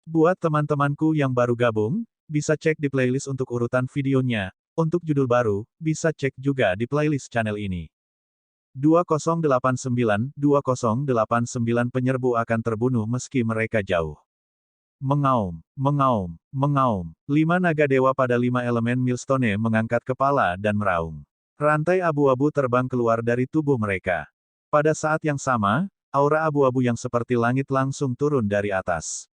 Buat teman-temanku yang baru gabung, bisa cek di playlist untuk urutan videonya. Untuk judul baru, bisa cek juga di playlist channel ini. 2089 penyerbu akan terbunuh meski mereka jauh. Mengaum, mengaum, mengaum. 5 naga dewa pada 5 elemen Millstone mengangkat kepala dan meraung. Rantai abu-abu terbang keluar dari tubuh mereka. Pada saat yang sama, aura abu-abu yang seperti langit langsung turun dari atas.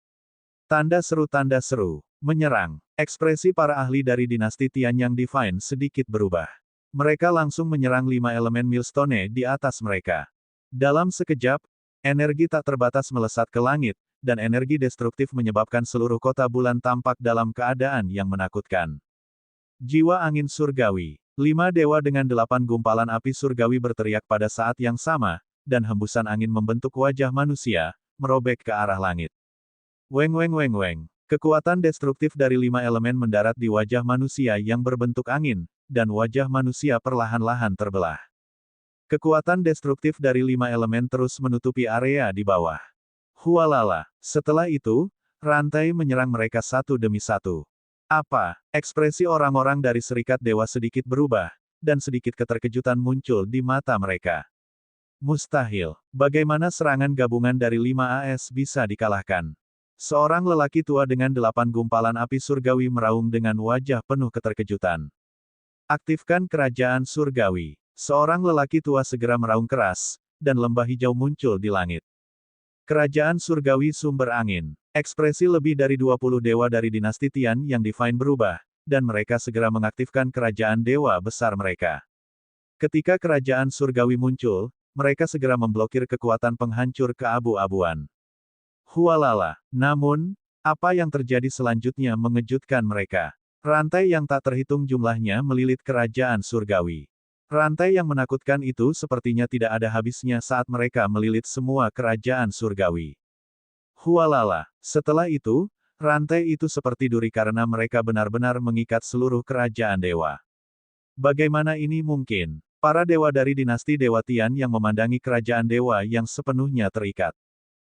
Tanda seru, menyerang. Ekspresi para ahli dari dinasti Tianyang Divine sedikit berubah. Mereka langsung menyerang 5 elemen Millstone di atas mereka. Dalam sekejap, energi tak terbatas melesat ke langit, dan energi destruktif menyebabkan seluruh kota bulan tampak dalam keadaan yang menakutkan. Jiwa angin surgawi. 5 dewa dengan 8 gumpalan api surgawi berteriak pada saat yang sama, dan hembusan angin membentuk wajah manusia, merobek ke arah langit. Weng weng weng weng. Kekuatan destruktif dari 5 elemen mendarat di wajah manusia yang berbentuk angin, dan wajah manusia perlahan-lahan terbelah. Kekuatan destruktif dari 5 elemen terus menutupi area di bawah. Hualala. Setelah itu, rantai menyerang mereka satu demi satu. Apa? Ekspresi orang-orang dari Serikat Dewa sedikit berubah, dan sedikit keterkejutan muncul di mata mereka. Mustahil. Bagaimana serangan gabungan dari 5 AS bisa dikalahkan? Seorang lelaki tua dengan 8 gumpalan api surgawi meraung dengan wajah penuh keterkejutan. Aktifkan kerajaan surgawi. Seorang lelaki tua segera meraung keras, dan lembah hijau muncul di langit. Kerajaan surgawi sumber angin. Ekspresi lebih dari 20 dewa dari dinasti Tian yang Divine berubah, dan mereka segera mengaktifkan kerajaan dewa besar mereka. Ketika kerajaan surgawi muncul, mereka segera memblokir kekuatan penghancur keabu-abuan. Hualala. Namun, apa yang terjadi selanjutnya mengejutkan mereka. Rantai yang tak terhitung jumlahnya melilit kerajaan surgawi. Rantai yang menakutkan itu sepertinya tidak ada habisnya saat mereka melilit semua kerajaan surgawi. Hualala. Setelah itu, rantai itu seperti duri karena mereka benar-benar mengikat seluruh kerajaan dewa. Bagaimana ini mungkin? Para dewa dari dinasti Dewa Tian yang memandangi kerajaan dewa yang sepenuhnya terikat.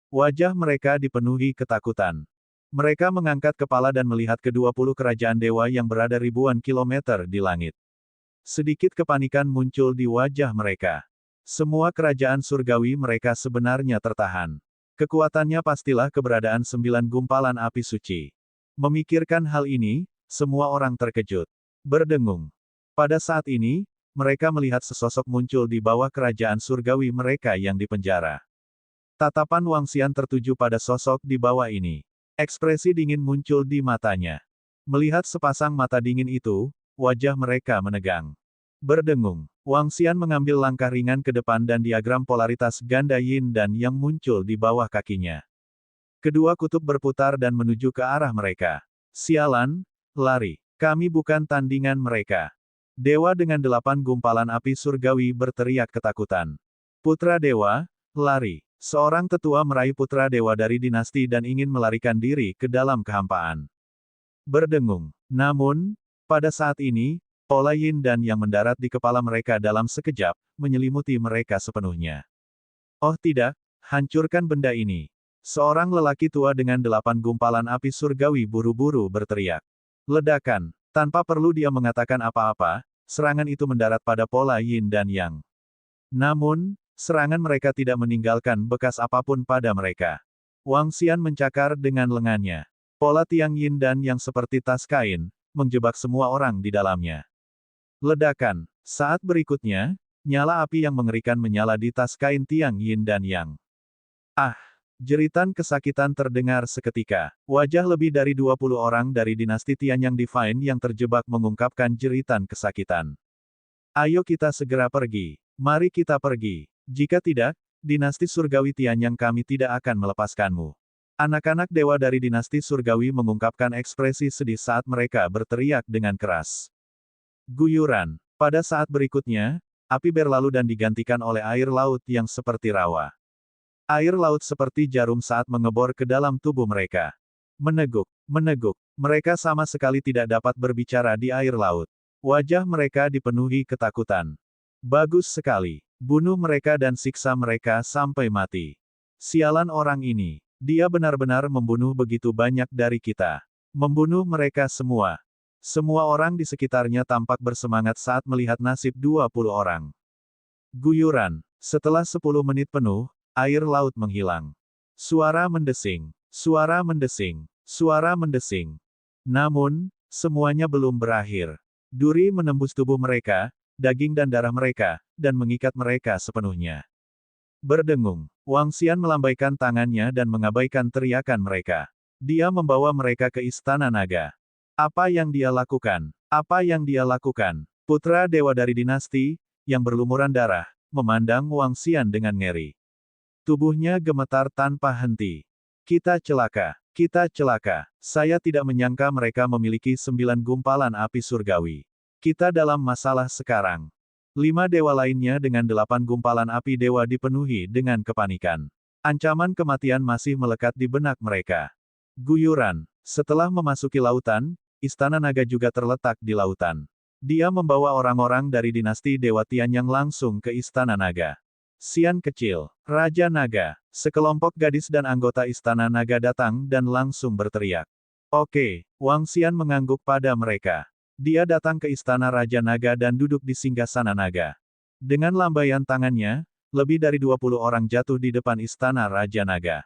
Wajah mereka dipenuhi ketakutan. Mereka mengangkat kepala dan melihat ke-20 kerajaan dewa yang berada ribuan kilometer di langit. Sedikit kepanikan muncul di wajah mereka. Semua kerajaan surgawi mereka sebenarnya tertahan. Kekuatannya pastilah keberadaan 9 gumpalan api suci. Memikirkan hal ini, semua orang terkejut. Berdengung. Pada saat ini, mereka melihat sesosok muncul di bawah kerajaan surgawi mereka yang dipenjara. Tatapan Wangxian tertuju pada sosok di bawah ini. Ekspresi dingin muncul di matanya. Melihat sepasang mata dingin itu, wajah mereka menegang. Berdengung, Wangxian mengambil langkah ringan ke depan dan diagram polaritas ganda yin dan yang muncul di bawah kakinya. Kedua kutub berputar dan menuju ke arah mereka. Sialan, lari. Kami bukan tandingan mereka. Dewa dengan 8 gumpalan api surgawi berteriak ketakutan. Putra dewa, lari. Seorang tetua meraih putra dewa dari dinasti dan ingin melarikan diri ke dalam kehampaan. Berdengung. Namun, pada saat ini, pola yin dan yang mendarat di kepala mereka dalam sekejap, menyelimuti mereka sepenuhnya. Oh tidak, hancurkan benda ini. Seorang lelaki tua dengan 8 gumpalan api surgawi buru-buru berteriak. Ledakan. Tanpa perlu dia mengatakan apa-apa, serangan itu mendarat pada pola yin dan yang. Namun, serangan mereka tidak meninggalkan bekas apapun pada mereka. Wangxian mencakar dengan lengannya. Pola tiang yin dan yang seperti tas kain, menjebak semua orang di dalamnya. Ledakan. Saat berikutnya, nyala api yang mengerikan menyala di tas kain tiang yin dan yang. Ah! Jeritan kesakitan terdengar seketika. Wajah lebih dari 20 orang dari dinasti Tianyang Divine yang terjebak mengungkapkan jeritan kesakitan. Ayo kita segera pergi. Mari kita pergi. Jika tidak, dinasti surgawi Tianyang kami tidak akan melepaskanmu. Anak-anak dewa dari dinasti surgawi mengungkapkan ekspresi sedih saat mereka berteriak dengan keras. Guyuran. Pada saat berikutnya, api berlalu dan digantikan oleh air laut yang seperti rawa. Air laut seperti jarum saat mengebor ke dalam tubuh mereka. Meneguk, meneguk. Mereka sama sekali tidak dapat berbicara di air laut. Wajah mereka dipenuhi ketakutan. Bagus sekali. Bunuh mereka dan siksa mereka sampai mati. Sialan orang ini. Dia benar-benar membunuh begitu banyak dari kita. Membunuh mereka semua. Semua orang di sekitarnya tampak bersemangat saat melihat nasib 20 orang. Guyuran. Setelah 10 menit penuh, air laut menghilang. Suara mendesing. Suara mendesing. Suara mendesing. Namun, semuanya belum berakhir. Duri menembus tubuh mereka, daging dan darah mereka, dan mengikat mereka sepenuhnya. Berdengung, Wang Xian melambaikan tangannya dan mengabaikan teriakan mereka. Dia membawa mereka ke Istana Naga. Apa yang dia lakukan? Apa yang dia lakukan? Putra dewa dari dinasti, yang berlumuran darah, memandang Wang Xian dengan ngeri. Tubuhnya gemetar tanpa henti. Kita celaka. Kita celaka. Saya tidak menyangka mereka memiliki 9 gumpalan api surgawi. Kita dalam masalah sekarang. 5 dewa lainnya dengan 8 gumpalan api dewa dipenuhi dengan kepanikan. Ancaman kematian masih melekat di benak mereka. Guyuran. Setelah memasuki lautan, Istana Naga juga terletak di lautan. Dia membawa orang-orang dari dinasti Dewa Tianyang langsung ke Istana Naga. Xian kecil, Raja Naga, sekelompok gadis dan anggota Istana Naga datang dan langsung berteriak. Oke, Wang Xian mengangguk pada mereka. Dia datang ke Istana Raja Naga dan duduk di singgasana naga. Dengan lambaian tangannya, lebih dari 20 orang jatuh di depan Istana Raja Naga.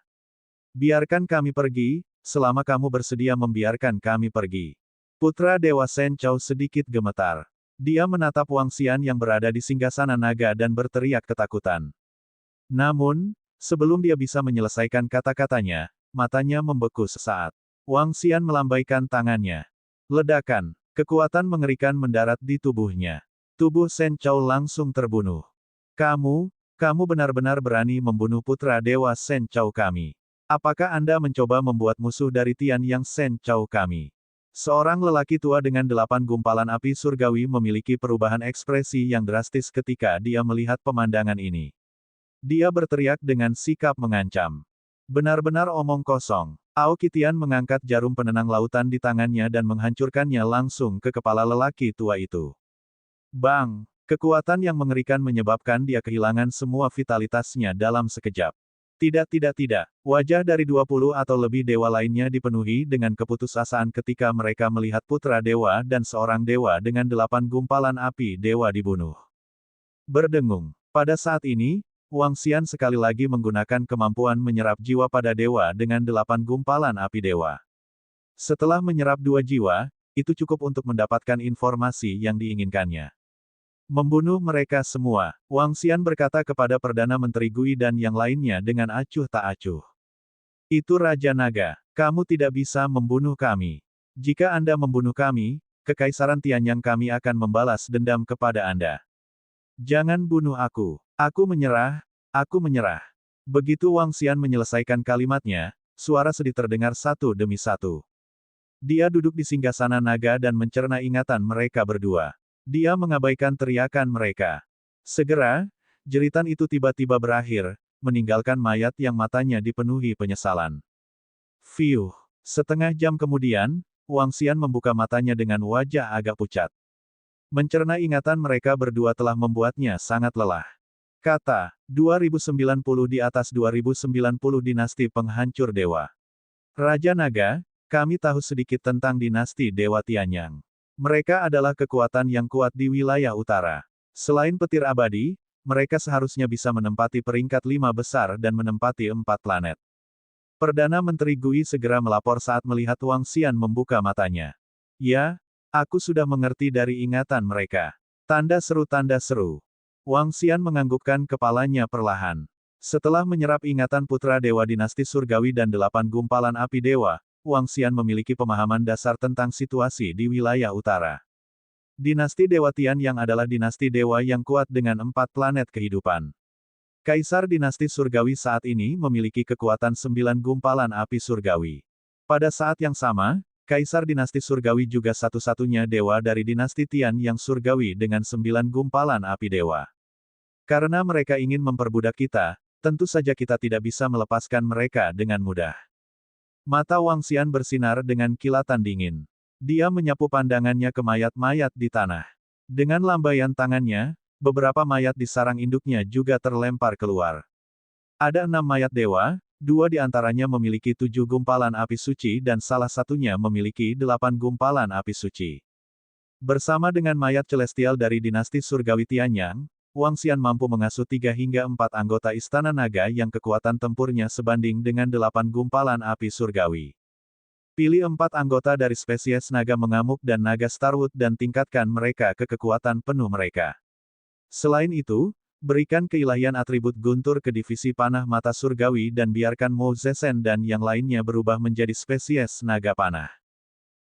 Biarkan kami pergi, selama kamu bersedia membiarkan kami pergi. Putra Dewa Shen Chao sedikit gemetar. Dia menatap Wang Xian yang berada di singgasana naga dan berteriak ketakutan. Namun, sebelum dia bisa menyelesaikan kata-katanya, matanya membeku sesaat. Wang Xian melambaikan tangannya. Ledakan. Kekuatan mengerikan mendarat di tubuhnya. Tubuh Shen Chao langsung terbunuh. Kamu benar-benar berani membunuh putra dewa Shen Chao kami. Apakah Anda mencoba membuat musuh dari Tian Yang Shen Chao kami? Seorang lelaki tua dengan 8 gumpalan api surgawi memiliki perubahan ekspresi yang drastis ketika dia melihat pemandangan ini. Dia berteriak dengan sikap mengancam. Benar-benar omong kosong. Aoki Tian mengangkat jarum penenang lautan di tangannya dan menghancurkannya langsung ke kepala lelaki tua itu. Bang! Kekuatan yang mengerikan menyebabkan dia kehilangan semua vitalitasnya dalam sekejap. Tidak. Wajah dari 20 atau lebih dewa lainnya dipenuhi dengan keputusasaan ketika mereka melihat putra dewa dan seorang dewa dengan 8 gumpalan api dewa dibunuh. Berdengung. Pada saat ini, Wang Xian sekali lagi menggunakan kemampuan menyerap jiwa pada dewa dengan 8 gumpalan api dewa. Setelah menyerap 2 jiwa, itu cukup untuk mendapatkan informasi yang diinginkannya. Membunuh mereka semua, Wang Xian berkata kepada Perdana Menteri Gui dan yang lainnya dengan acuh tak acuh. Itu Raja Naga, kamu tidak bisa membunuh kami. Jika Anda membunuh kami, Kekaisaran Tianyang kami akan membalas dendam kepada Anda. Jangan bunuh aku. Aku menyerah. Begitu Wang Xian menyelesaikan kalimatnya, suara sedih terdengar satu demi satu. Dia duduk di singgasana naga dan mencerna ingatan mereka berdua. Dia mengabaikan teriakan mereka. Segera, jeritan itu tiba-tiba berakhir, meninggalkan mayat yang matanya dipenuhi penyesalan. Fiuh. Setengah jam kemudian, Wang Xian membuka matanya dengan wajah agak pucat. Mencerna ingatan mereka berdua telah membuatnya sangat lelah. Kata, 2090 di atas 2090 dinasti penghancur dewa. Raja Naga, kami tahu sedikit tentang dinasti Dewa Tianyang. Mereka adalah kekuatan yang kuat di wilayah utara. Selain petir abadi, mereka seharusnya bisa menempati peringkat 5 besar dan menempati 4 planet. Perdana Menteri Gui segera melapor saat melihat Wang Xian membuka matanya. Ya, aku sudah mengerti dari ingatan mereka. Tanda seru. Wang Xian menganggukkan kepalanya perlahan. Setelah menyerap ingatan putra dewa dinasti surgawi dan 8 gumpalan api dewa, Wang Xian memiliki pemahaman dasar tentang situasi di wilayah utara. Dinasti Dewa Tianyang adalah dinasti dewa yang kuat dengan 4 planet kehidupan. Kaisar dinasti surgawi saat ini memiliki kekuatan 9 gumpalan api surgawi. Pada saat yang sama, Kaisar dinasti surgawi juga satu-satunya dewa dari dinasti Tian yang surgawi dengan 9 gumpalan api dewa. Karena mereka ingin memperbudak kita, tentu saja kita tidak bisa melepaskan mereka dengan mudah. Mata Wang Xian bersinar dengan kilatan dingin. Dia menyapu pandangannya ke mayat-mayat di tanah. Dengan lambaian tangannya, beberapa mayat di sarang induknya juga terlempar keluar. Ada 6 mayat dewa, 2 di antaranya memiliki 7 gumpalan api suci dan salah satunya memiliki 8 gumpalan api suci. Bersama dengan mayat celestial dari dinasti surgawi Tianyang, Wang Xian mampu mengasuh 3 hingga 4 anggota Istana Naga yang kekuatan tempurnya sebanding dengan 8 gumpalan api surgawi. Pilih 4 anggota dari spesies naga mengamuk dan naga Starwood dan tingkatkan mereka ke kekuatan penuh mereka. Selain itu, berikan keilahian atribut guntur ke divisi panah mata surgawi dan biarkan Mo Zesen dan yang lainnya berubah menjadi spesies naga panah.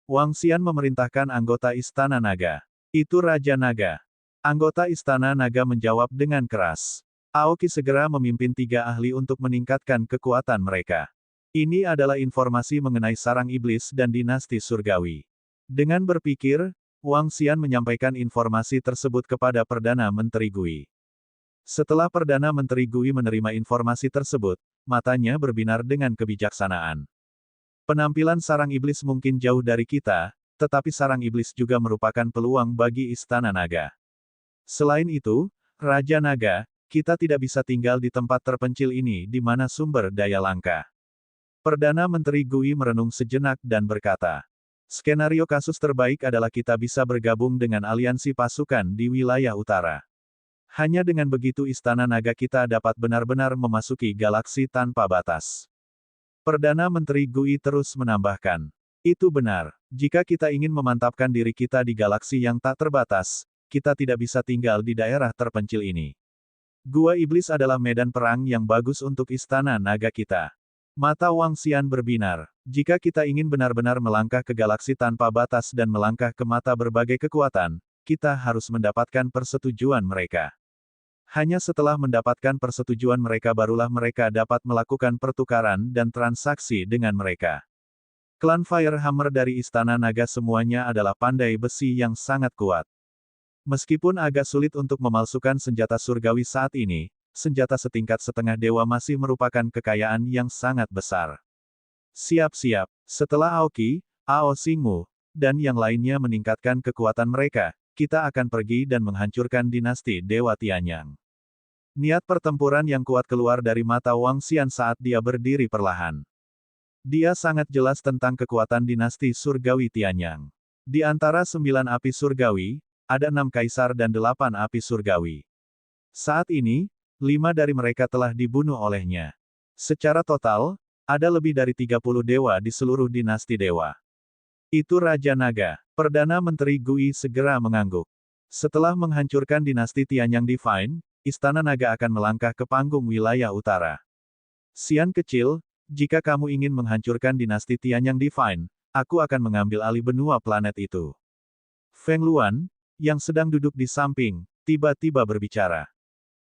Wang Xian memerintahkan anggota Istana Naga. Itu Raja Naga. Anggota Istana Naga menjawab dengan keras. Aoki segera memimpin 3 ahli untuk meningkatkan kekuatan mereka. Ini adalah informasi mengenai sarang iblis dan dinasti surgawi. Dengan berpikir, Wang Xian menyampaikan informasi tersebut kepada Perdana Menteri Gui. Setelah Perdana Menteri Gui menerima informasi tersebut, matanya berbinar dengan kebijaksanaan. Penampilan sarang iblis mungkin jauh dari kita, tetapi sarang iblis juga merupakan peluang bagi Istana Naga. Selain itu, Raja Naga, kita tidak bisa tinggal di tempat terpencil ini di mana sumber daya langka. Perdana Menteri Gui merenung sejenak dan berkata, skenario kasus terbaik adalah kita bisa bergabung dengan aliansi pasukan di wilayah utara. Hanya dengan begitu Istana Naga kita dapat benar-benar memasuki galaksi tanpa batas. Perdana Menteri Gui terus menambahkan, itu benar, jika kita ingin memantapkan diri kita di galaksi yang tak terbatas, kita tidak bisa tinggal di daerah terpencil ini. Gua Iblis adalah medan perang yang bagus untuk Istana Naga kita. Mata Wang Xian berbinar, jika kita ingin benar-benar melangkah ke galaksi tanpa batas dan melangkah ke mata berbagai kekuatan, kita harus mendapatkan persetujuan mereka. Hanya setelah mendapatkan persetujuan mereka barulah mereka dapat melakukan pertukaran dan transaksi dengan mereka. Klan Firehammer dari Istana Naga semuanya adalah pandai besi yang sangat kuat. Meskipun agak sulit untuk memalsukan senjata surgawi saat ini, senjata setingkat setengah dewa masih merupakan kekayaan yang sangat besar. Siap-siap, setelah Aoki, Ao Xingmu, dan yang lainnya meningkatkan kekuatan mereka, kita akan pergi dan menghancurkan dinasti Dewa Tianyang. Niat pertempuran yang kuat keluar dari mata Wang Xian saat dia berdiri perlahan. Dia sangat jelas tentang kekuatan dinasti surgawi Tianyang. Di antara 9 api surgawi, ada 6 kaisar dan 8 api surgawi. Saat ini, 5 dari mereka telah dibunuh olehnya. Secara total, ada lebih dari 30 dewa di seluruh dinasti dewa. Itu Raja Naga. Perdana Menteri Gui segera mengangguk. Setelah menghancurkan dinasti Tianyang Divine, Istana Naga akan melangkah ke panggung wilayah utara. Xian kecil, jika kamu ingin menghancurkan dinasti Tianyang Divine, aku akan mengambil alih benua planet itu. Feng Luan, yang sedang duduk di samping, tiba-tiba berbicara.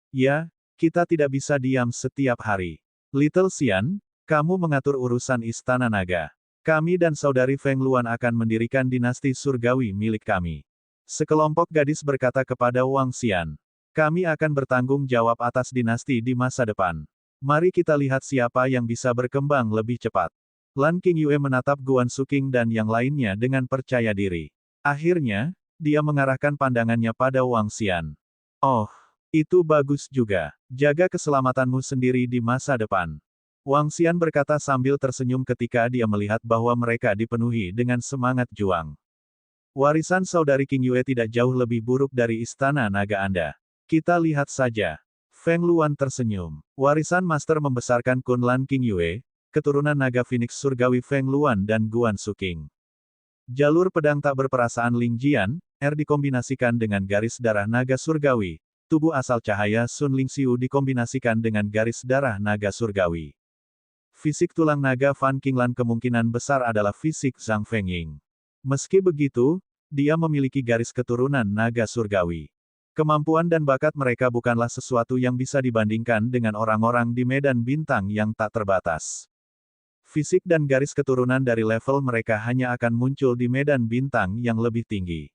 Ya, kita tidak bisa diam setiap hari. Little Xian, kamu mengatur urusan Istana Naga. Kami dan saudari Feng Luan akan mendirikan dinasti surgawi milik kami. Sekelompok gadis berkata kepada Wang Xian. Kami akan bertanggung jawab atas dinasti di masa depan. Mari kita lihat siapa yang bisa berkembang lebih cepat. Lan Qingyue menatap Guan Suking dan yang lainnya dengan percaya diri. Akhirnya, dia mengarahkan pandangannya pada Wang Xian. Oh, itu bagus juga. Jaga keselamatanmu sendiri di masa depan. Wang Xian berkata sambil tersenyum ketika dia melihat bahwa mereka dipenuhi dengan semangat juang. Warisan saudari Qingyue tidak jauh lebih buruk dari Istana Naga Anda. Kita lihat saja. Feng Luan tersenyum. Warisan master membesarkan Kunlan Qingyue, keturunan naga Phoenix surgawi Feng Luan dan Guan Suking. Jalur pedang tak berperasaan Ling Jian, dikombinasikan dengan garis darah naga surgawi. Tubuh asal cahaya Sun Lingxiu dikombinasikan dengan garis darah naga surgawi. Fisik tulang naga Fan Qinglan kemungkinan besar adalah fisik Zhang Fengying. Meski begitu, dia memiliki garis keturunan naga surgawi. Kemampuan dan bakat mereka bukanlah sesuatu yang bisa dibandingkan dengan orang-orang di medan bintang yang tak terbatas. Fisik dan garis keturunan dari level mereka hanya akan muncul di medan bintang yang lebih tinggi.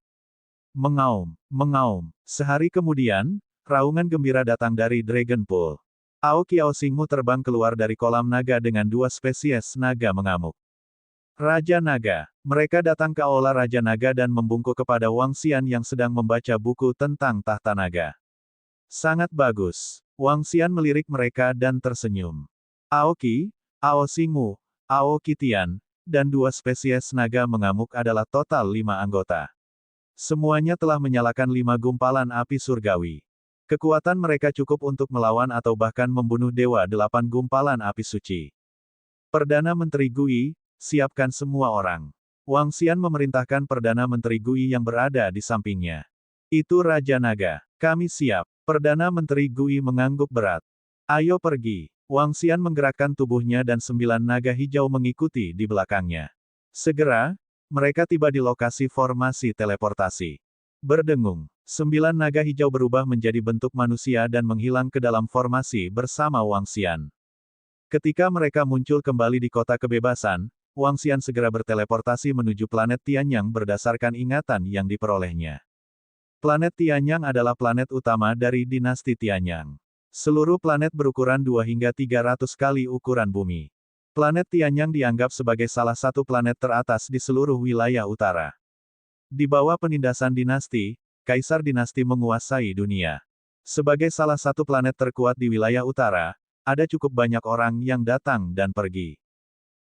Mengaum, mengaum. Sehari kemudian, raungan gembira datang dari Dragon Pool. Ao Kiao Xingmu terbang keluar dari kolam naga dengan 2 spesies naga mengamuk. Raja Naga. Mereka datang ke aula Raja Naga dan membungkuk kepada Wang Xian yang sedang membaca buku tentang tahta naga. Sangat bagus. Wang Xian melirik mereka dan tersenyum. Aoki, Ao Xingmu, Ao Qitian, dan 2 spesies naga mengamuk adalah total 5 anggota. Semuanya telah menyalakan 5 gumpalan api surgawi. Kekuatan mereka cukup untuk melawan atau bahkan membunuh dewa 8 gumpalan api suci. Perdana Menteri Gui, siapkan semua orang. Wang Xian memerintahkan Perdana Menteri Gui yang berada di sampingnya. Itu Raja Naga. Kami siap. Perdana Menteri Gui mengangguk berat. Ayo pergi. Wang Xian menggerakkan tubuhnya dan 9 naga hijau mengikuti di belakangnya. Segera, mereka tiba di lokasi formasi teleportasi. Berdengung, 9 naga hijau berubah menjadi bentuk manusia dan menghilang ke dalam formasi bersama Wang Xian. Ketika mereka muncul kembali di Kota Kebebasan, Wang Xian segera berteleportasi menuju planet Tianyang berdasarkan ingatan yang diperolehnya. Planet Tianyang adalah planet utama dari dinasti Tianyang. Seluruh planet berukuran 2 hingga 300 kali ukuran bumi. Planet Tianyang dianggap sebagai salah satu planet teratas di seluruh wilayah utara. Di bawah penindasan dinasti, Kaisar dinasti menguasai dunia. Sebagai salah satu planet terkuat di wilayah utara, ada cukup banyak orang yang datang dan pergi.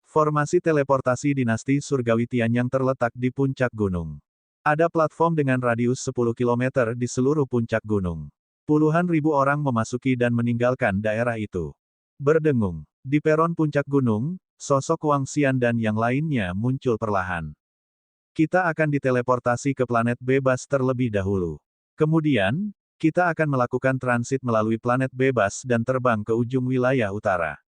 Formasi teleportasi dinasti Surgawi Tianyang terletak di puncak gunung. Ada platform dengan radius 10 km di seluruh puncak gunung. Puluhan ribu orang memasuki dan meninggalkan daerah itu. Berdengung. Di peron puncak gunung, sosok Wang Xian dan yang lainnya muncul perlahan. Kita akan diteleportasi ke planet bebas terlebih dahulu. Kemudian, kita akan melakukan transit melalui planet bebas dan terbang ke ujung wilayah utara.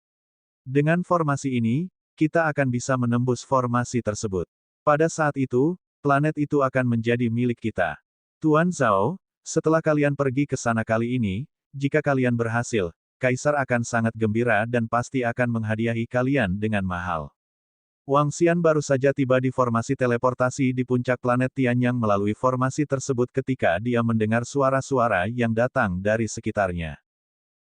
Dengan formasi ini, kita akan bisa menembus formasi tersebut. Pada saat itu, planet itu akan menjadi milik kita. Tuan Zhao, setelah kalian pergi ke sana kali ini, jika kalian berhasil, Kaisar akan sangat gembira dan pasti akan menghadiahi kalian dengan mahal. Wang Xian baru saja tiba di formasi teleportasi di puncak planet Tianyang melalui formasi tersebut ketika dia mendengar suara-suara yang datang dari sekitarnya.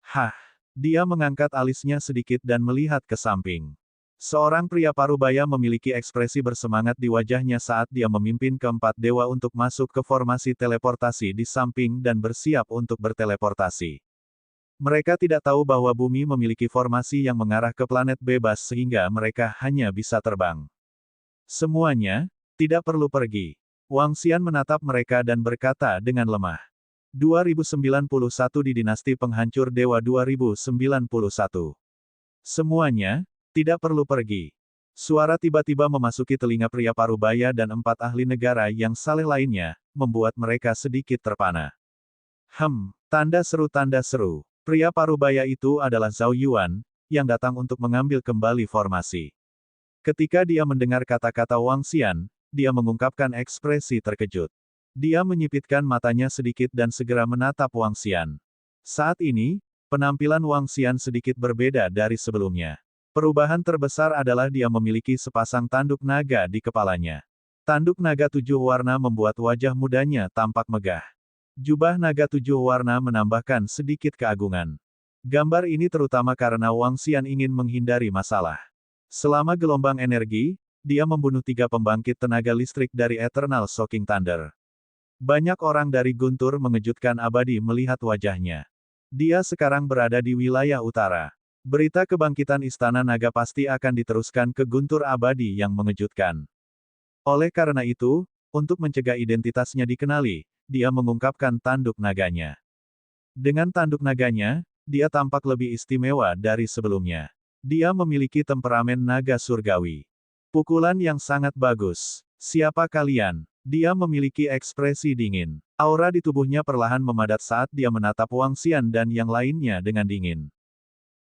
Hah! Dia mengangkat alisnya sedikit dan melihat ke samping. Seorang pria parubaya memiliki ekspresi bersemangat di wajahnya saat dia memimpin keempat dewa untuk masuk ke formasi teleportasi di samping dan bersiap untuk berteleportasi. Mereka tidak tahu bahwa bumi memiliki formasi yang mengarah ke planet bebas sehingga mereka hanya bisa terbang. Semuanya, tidak perlu pergi. Wang Xian menatap mereka dan berkata dengan lemah. 2091 di dinasti penghancur dewa 2091. Semuanya, tidak perlu pergi. Suara tiba-tiba memasuki telinga pria parubaya dan 4 ahli negara yang saleh lainnya, membuat mereka sedikit terpana. Tanda seru. Pria parubaya itu adalah Zhao Yuan, yang datang untuk mengambil kembali formasi. Ketika dia mendengar kata-kata Wang Xian, dia mengungkapkan ekspresi terkejut. Dia menyipitkan matanya sedikit dan segera menatap Wang Xian. Saat ini, penampilan Wang Xian sedikit berbeda dari sebelumnya. Perubahan terbesar adalah dia memiliki sepasang tanduk naga di kepalanya. Tanduk naga 7 warna membuat wajah mudanya tampak megah. Jubah naga 7 warna menambahkan sedikit keagungan. Gambar ini terutama karena Wang Xian ingin menghindari masalah. Selama gelombang energi, dia membunuh 3 pembangkit tenaga listrik dari Eternal Shocking Thunder. Banyak orang dari Guntur mengejutkan abadi melihat wajahnya. Dia sekarang berada di wilayah utara. Berita kebangkitan Istana Naga pasti akan diteruskan ke Guntur abadi yang mengejutkan. Oleh karena itu, untuk mencegah identitasnya dikenali, dia mengungkapkan tanduk naganya. Dengan tanduk naganya, dia tampak lebih istimewa dari sebelumnya. Dia memiliki temperamen naga surgawi. Pukulan yang sangat bagus. Siapa kalian? Dia memiliki ekspresi dingin. Aura di tubuhnya perlahan memadat saat dia menatap Wang Xian dan yang lainnya dengan dingin.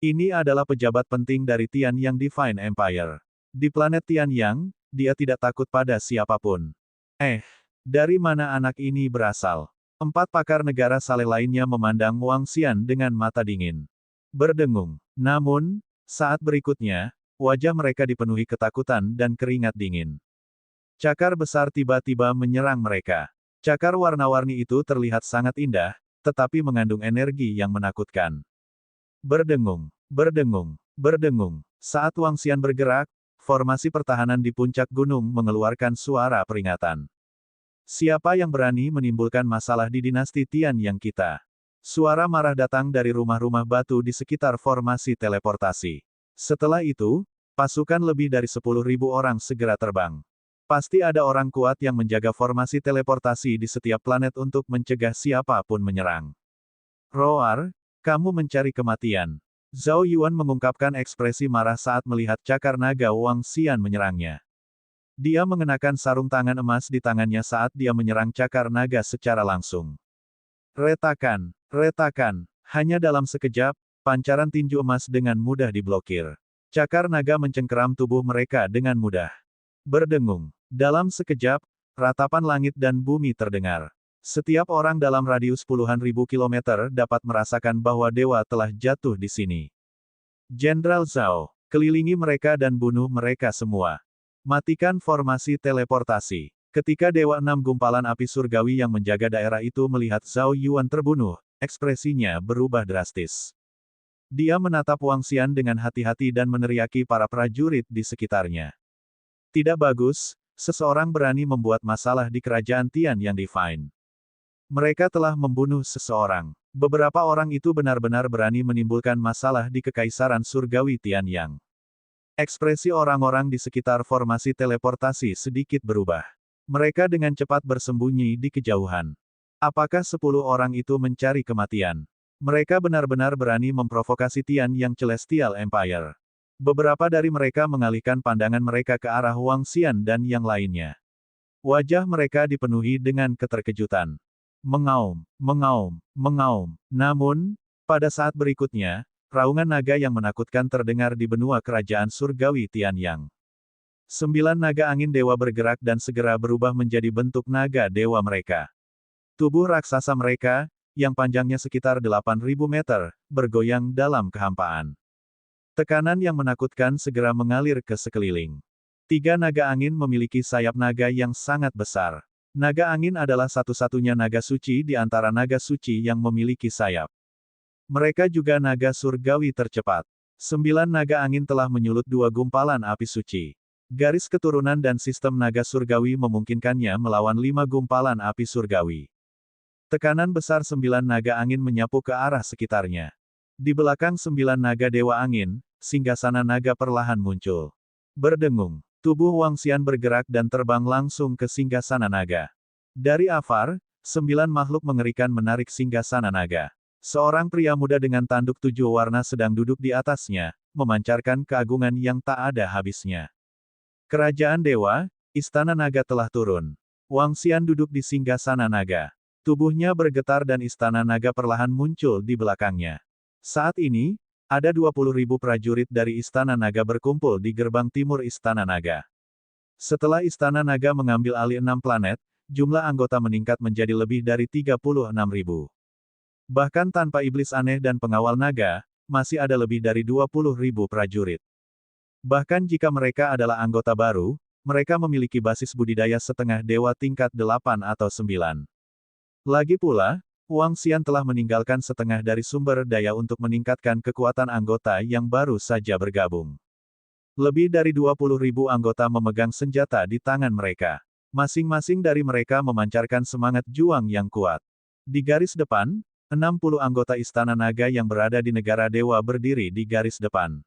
Ini adalah pejabat penting dari Tianyang Divine Empire. Di planet Tianyang, dia tidak takut pada siapapun. Dari mana anak ini berasal? 4 pakar negara saleh lainnya memandang Wang Xian dengan mata dingin. Berdengung. Namun, saat berikutnya, wajah mereka dipenuhi ketakutan dan keringat dingin. Cakar besar tiba-tiba menyerang mereka. Cakar warna-warni itu terlihat sangat indah, tetapi mengandung energi yang menakutkan. Berdengung. Saat Wang Xian bergerak, formasi pertahanan di puncak gunung mengeluarkan suara peringatan. Siapa yang berani menimbulkan masalah di dinasti Tianyang kita? Suara marah datang dari rumah-rumah batu di sekitar formasi teleportasi. Setelah itu, pasukan lebih dari 10.000 orang segera terbang. Pasti ada orang kuat yang menjaga formasi teleportasi di setiap planet untuk mencegah siapapun menyerang. Roar, kamu mencari kematian. Zhao Yuan mengungkapkan ekspresi marah saat melihat cakar naga Wang Xian menyerangnya. Dia mengenakan sarung tangan emas di tangannya saat dia menyerang cakar naga secara langsung. Retakan, retakan, hanya dalam sekejap, pancaran tinju emas dengan mudah diblokir. Cakar naga mencengkeram tubuh mereka dengan mudah. Berdengung. Dalam sekejap, ratapan langit dan bumi terdengar. Setiap orang dalam radius puluhan ribu kilometer dapat merasakan bahwa dewa telah jatuh di sini. Jenderal Zhao, kelilingi mereka dan bunuh mereka semua. Matikan formasi teleportasi. Ketika Dewa Enam Gumpalan Api Surgawi yang menjaga daerah itu melihat Zhao Yuan terbunuh, ekspresinya berubah drastis. Dia menatap Wang Xian dengan hati-hati dan meneriaki para prajurit di sekitarnya. Tidak bagus, seseorang berani membuat masalah di kerajaan Tian yang Divine. Mereka telah membunuh seseorang. Beberapa orang itu benar-benar berani menimbulkan masalah di Kekaisaran Surgawi Tianyang. Ekspresi orang-orang di sekitar formasi teleportasi sedikit berubah. Mereka dengan cepat bersembunyi di kejauhan. Apakah 10 orang itu mencari kematian? Mereka benar-benar berani memprovokasi Tian Yang Celestial Empire. Beberapa dari mereka mengalihkan pandangan mereka ke arah Wang Xian dan yang lainnya. Wajah mereka dipenuhi dengan keterkejutan. Mengaum, mengaum, mengaum. Namun, pada saat berikutnya, raungan naga yang menakutkan terdengar di benua kerajaan surgawi Tianyang. 9 naga angin dewa bergerak dan segera berubah menjadi bentuk naga dewa mereka. Tubuh raksasa mereka, yang panjangnya sekitar 8.000 meter, bergoyang dalam kehampaan. Tekanan yang menakutkan segera mengalir ke sekeliling. 3 naga angin memiliki sayap naga yang sangat besar. Naga angin adalah satu-satunya naga suci di antara naga suci yang memiliki sayap. Mereka juga naga surgawi tercepat. 9 naga angin telah menyulut 2 gumpalan api suci. Garis keturunan dan sistem naga surgawi memungkinkannya melawan 5 gumpalan api surgawi. Tekanan besar 9 naga angin menyapu ke arah sekitarnya. Di belakang 9 naga dewa angin, singgasana naga perlahan muncul. Berdengung, tubuh Wang Xian bergerak dan terbang langsung ke singgasana naga. Dari afar, 9 makhluk mengerikan menarik singgasana naga. Seorang pria muda dengan tanduk 7 warna sedang duduk di atasnya, memancarkan keagungan yang tak ada habisnya. Kerajaan Dewa, Istana Naga telah turun. Wang Xian duduk di singgasana naga. Tubuhnya bergetar dan Istana Naga perlahan muncul di belakangnya. Saat ini, ada 20.000 prajurit dari Istana Naga berkumpul di gerbang timur Istana Naga. Setelah Istana Naga mengambil alih 6 planet, jumlah anggota meningkat menjadi lebih dari 36.000. Bahkan tanpa iblis aneh dan pengawal naga, masih ada lebih dari 20.000 prajurit. Bahkan jika mereka adalah anggota baru, mereka memiliki basis budidaya setengah dewa tingkat 8 atau 9. Lagi pula, Wang Xian telah meninggalkan setengah dari sumber daya untuk meningkatkan kekuatan anggota yang baru saja bergabung. Lebih dari 20.000 anggota memegang senjata di tangan mereka. Masing-masing dari mereka memancarkan semangat juang yang kuat. Di garis depan, 60 anggota Istana Naga yang berada di negara dewa berdiri di garis depan.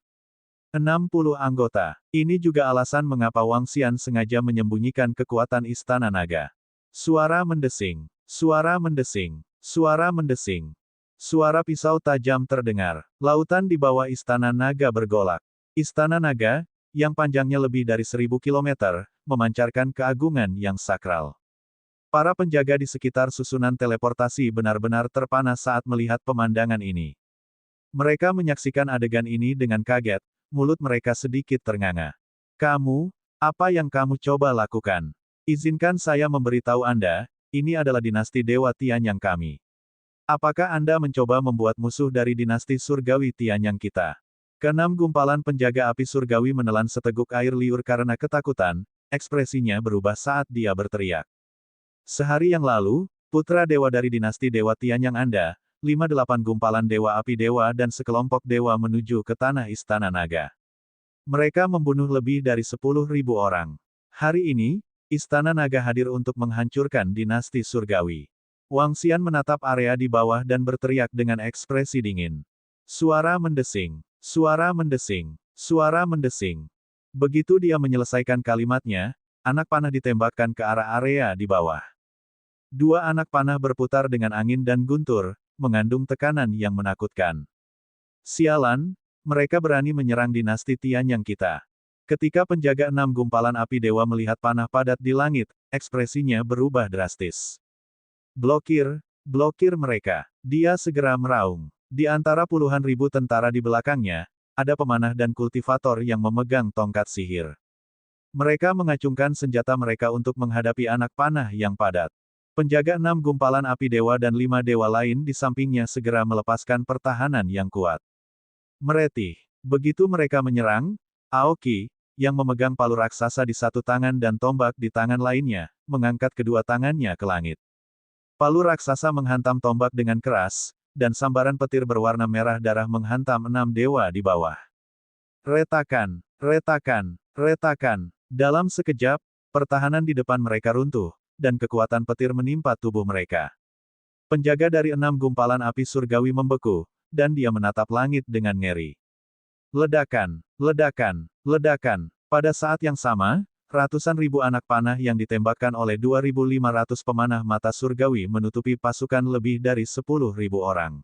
60 anggota. Ini juga alasan mengapa Wang Xian sengaja menyembunyikan kekuatan Istana Naga. Suara mendesing. Suara mendesing. Suara mendesing. Suara pisau tajam terdengar. Lautan di bawah Istana Naga bergolak. Istana Naga, yang panjangnya lebih dari 1000 km, memancarkan keagungan yang sakral. Para penjaga di sekitar susunan teleportasi benar-benar terpana saat melihat pemandangan ini. Mereka menyaksikan adegan ini dengan kaget, mulut mereka sedikit ternganga. Kamu, apa yang kamu coba lakukan? Izinkan saya memberitahu Anda, ini adalah dinasti Dewa Tianyang kami. Apakah Anda mencoba membuat musuh dari dinasti surgawi Tianyang kita? Keenam gumpalan penjaga api surgawi menelan seteguk air liur karena ketakutan, ekspresinya berubah saat dia berteriak. Sehari yang lalu, putra dewa dari dinasti Dewa Tianyang Anda, 58 gumpalan dewa api dewa dan sekelompok dewa menuju ke tanah Istana Naga. Mereka membunuh lebih dari 10.000 orang. Hari ini, Istana Naga hadir untuk menghancurkan dinasti surgawi. Wang Xian menatap area di bawah dan berteriak dengan ekspresi dingin. Suara mendesing. Suara mendesing. Suara mendesing. Begitu dia menyelesaikan kalimatnya, anak panah ditembakkan ke arah area di bawah. Dua anak panah berputar dengan angin dan guntur, mengandung tekanan yang menakutkan. Sialan, mereka berani menyerang dinasti Tianyang kita. Ketika penjaga 6 gumpalan api dewa melihat panah padat di langit, ekspresinya berubah drastis. Blokir, blokir mereka. Dia segera meraung. Di antara puluhan ribu tentara di belakangnya, ada pemanah dan kultivator yang memegang tongkat sihir. Mereka mengacungkan senjata mereka untuk menghadapi anak panah yang padat. Penjaga 6 gumpalan api dewa dan 5 dewa lain di sampingnya segera melepaskan pertahanan yang kuat. Meretih. Begitu mereka menyerang, Aoki, yang memegang palu raksasa di satu tangan dan tombak di tangan lainnya, mengangkat kedua tangannya ke langit. Palu raksasa menghantam tombak dengan keras, dan sambaran petir berwarna merah darah menghantam 6 dewa di bawah. Retakan, retakan, retakan. Dalam sekejap, pertahanan di depan mereka runtuh, dan kekuatan petir menimpa tubuh mereka. Penjaga dari 6 gumpalan api surgawi membeku, dan dia menatap langit dengan ngeri. Ledakan, ledakan, ledakan. Pada saat yang sama, ratusan ribu anak panah yang ditembakkan oleh 2.500 pemanah mata surgawi menutupi pasukan lebih dari 10.000 orang.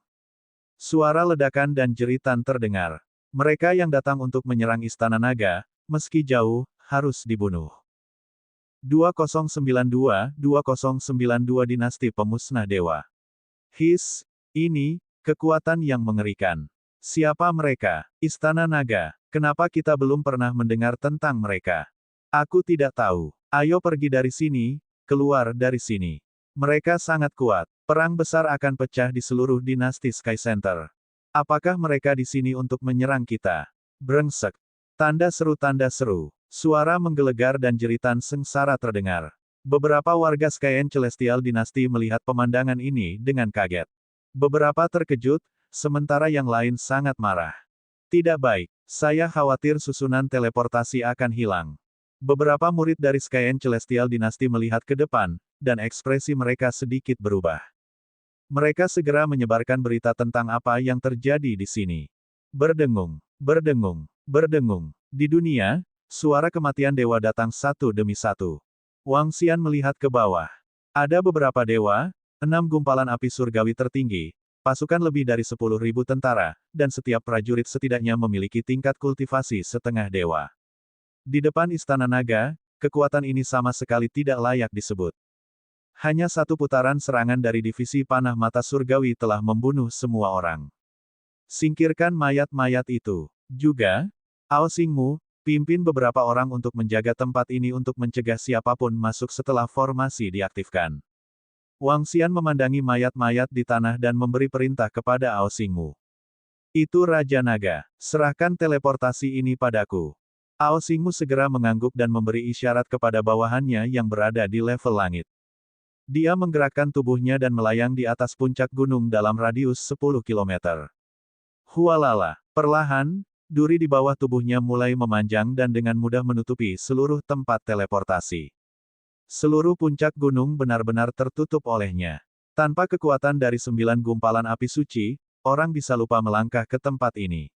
Suara ledakan dan jeritan terdengar. Mereka yang datang untuk menyerang Istana Naga, meski jauh, harus dibunuh. 2092 Dinasti Pemusnah Dewa. Ini, kekuatan yang mengerikan. Siapa mereka? Istana Naga. Kenapa kita belum pernah mendengar tentang mereka? Aku tidak tahu. Ayo pergi dari sini, keluar dari sini. Mereka sangat kuat. Perang besar akan pecah di seluruh dinasti Sky Center. Apakah mereka di sini untuk menyerang kita? Brengsek. Tanda seru tanda seru. Suara menggelegar dan jeritan sengsara terdengar. Beberapa warga Skyen Celestial Dinasti melihat pemandangan ini dengan kaget. Beberapa terkejut, sementara yang lain sangat marah. Tidak baik. Saya khawatir susunan teleportasi akan hilang. Beberapa murid dari Skyen Celestial Dinasti melihat ke depan, dan ekspresi mereka sedikit berubah. Mereka segera menyebarkan berita tentang apa yang terjadi di sini. Berdengung, berdengung, berdengung. Di dunia, suara kematian dewa datang satu demi satu. Wang Xian melihat ke bawah. Ada beberapa dewa, 6 gumpalan api surgawi tertinggi, pasukan lebih dari 10.000 tentara, dan setiap prajurit setidaknya memiliki tingkat kultivasi setengah dewa. Di depan Istana Naga, kekuatan ini sama sekali tidak layak disebut. Hanya satu putaran serangan dari divisi panah mata surgawi telah membunuh semua orang. Singkirkan mayat-mayat itu. Juga, Ao Xingmu, pimpin beberapa orang untuk menjaga tempat ini untuk mencegah siapapun masuk setelah formasi diaktifkan. Wang Xian memandangi mayat-mayat di tanah dan memberi perintah kepada Ao Xingmu. Itu Raja Naga. Serahkan teleportasi ini padaku. Ao Xingmu segera mengangguk dan memberi isyarat kepada bawahannya yang berada di level langit. Dia menggerakkan tubuhnya dan melayang di atas puncak gunung dalam radius 10 km. Hualala. Perlahan, duri di bawah tubuhnya mulai memanjang dan dengan mudah menutupi seluruh tempat teleportasi. Seluruh puncak gunung benar-benar tertutup olehnya. Tanpa kekuatan dari 9 gumpalan api suci, orang bisa lupa melangkah ke tempat ini.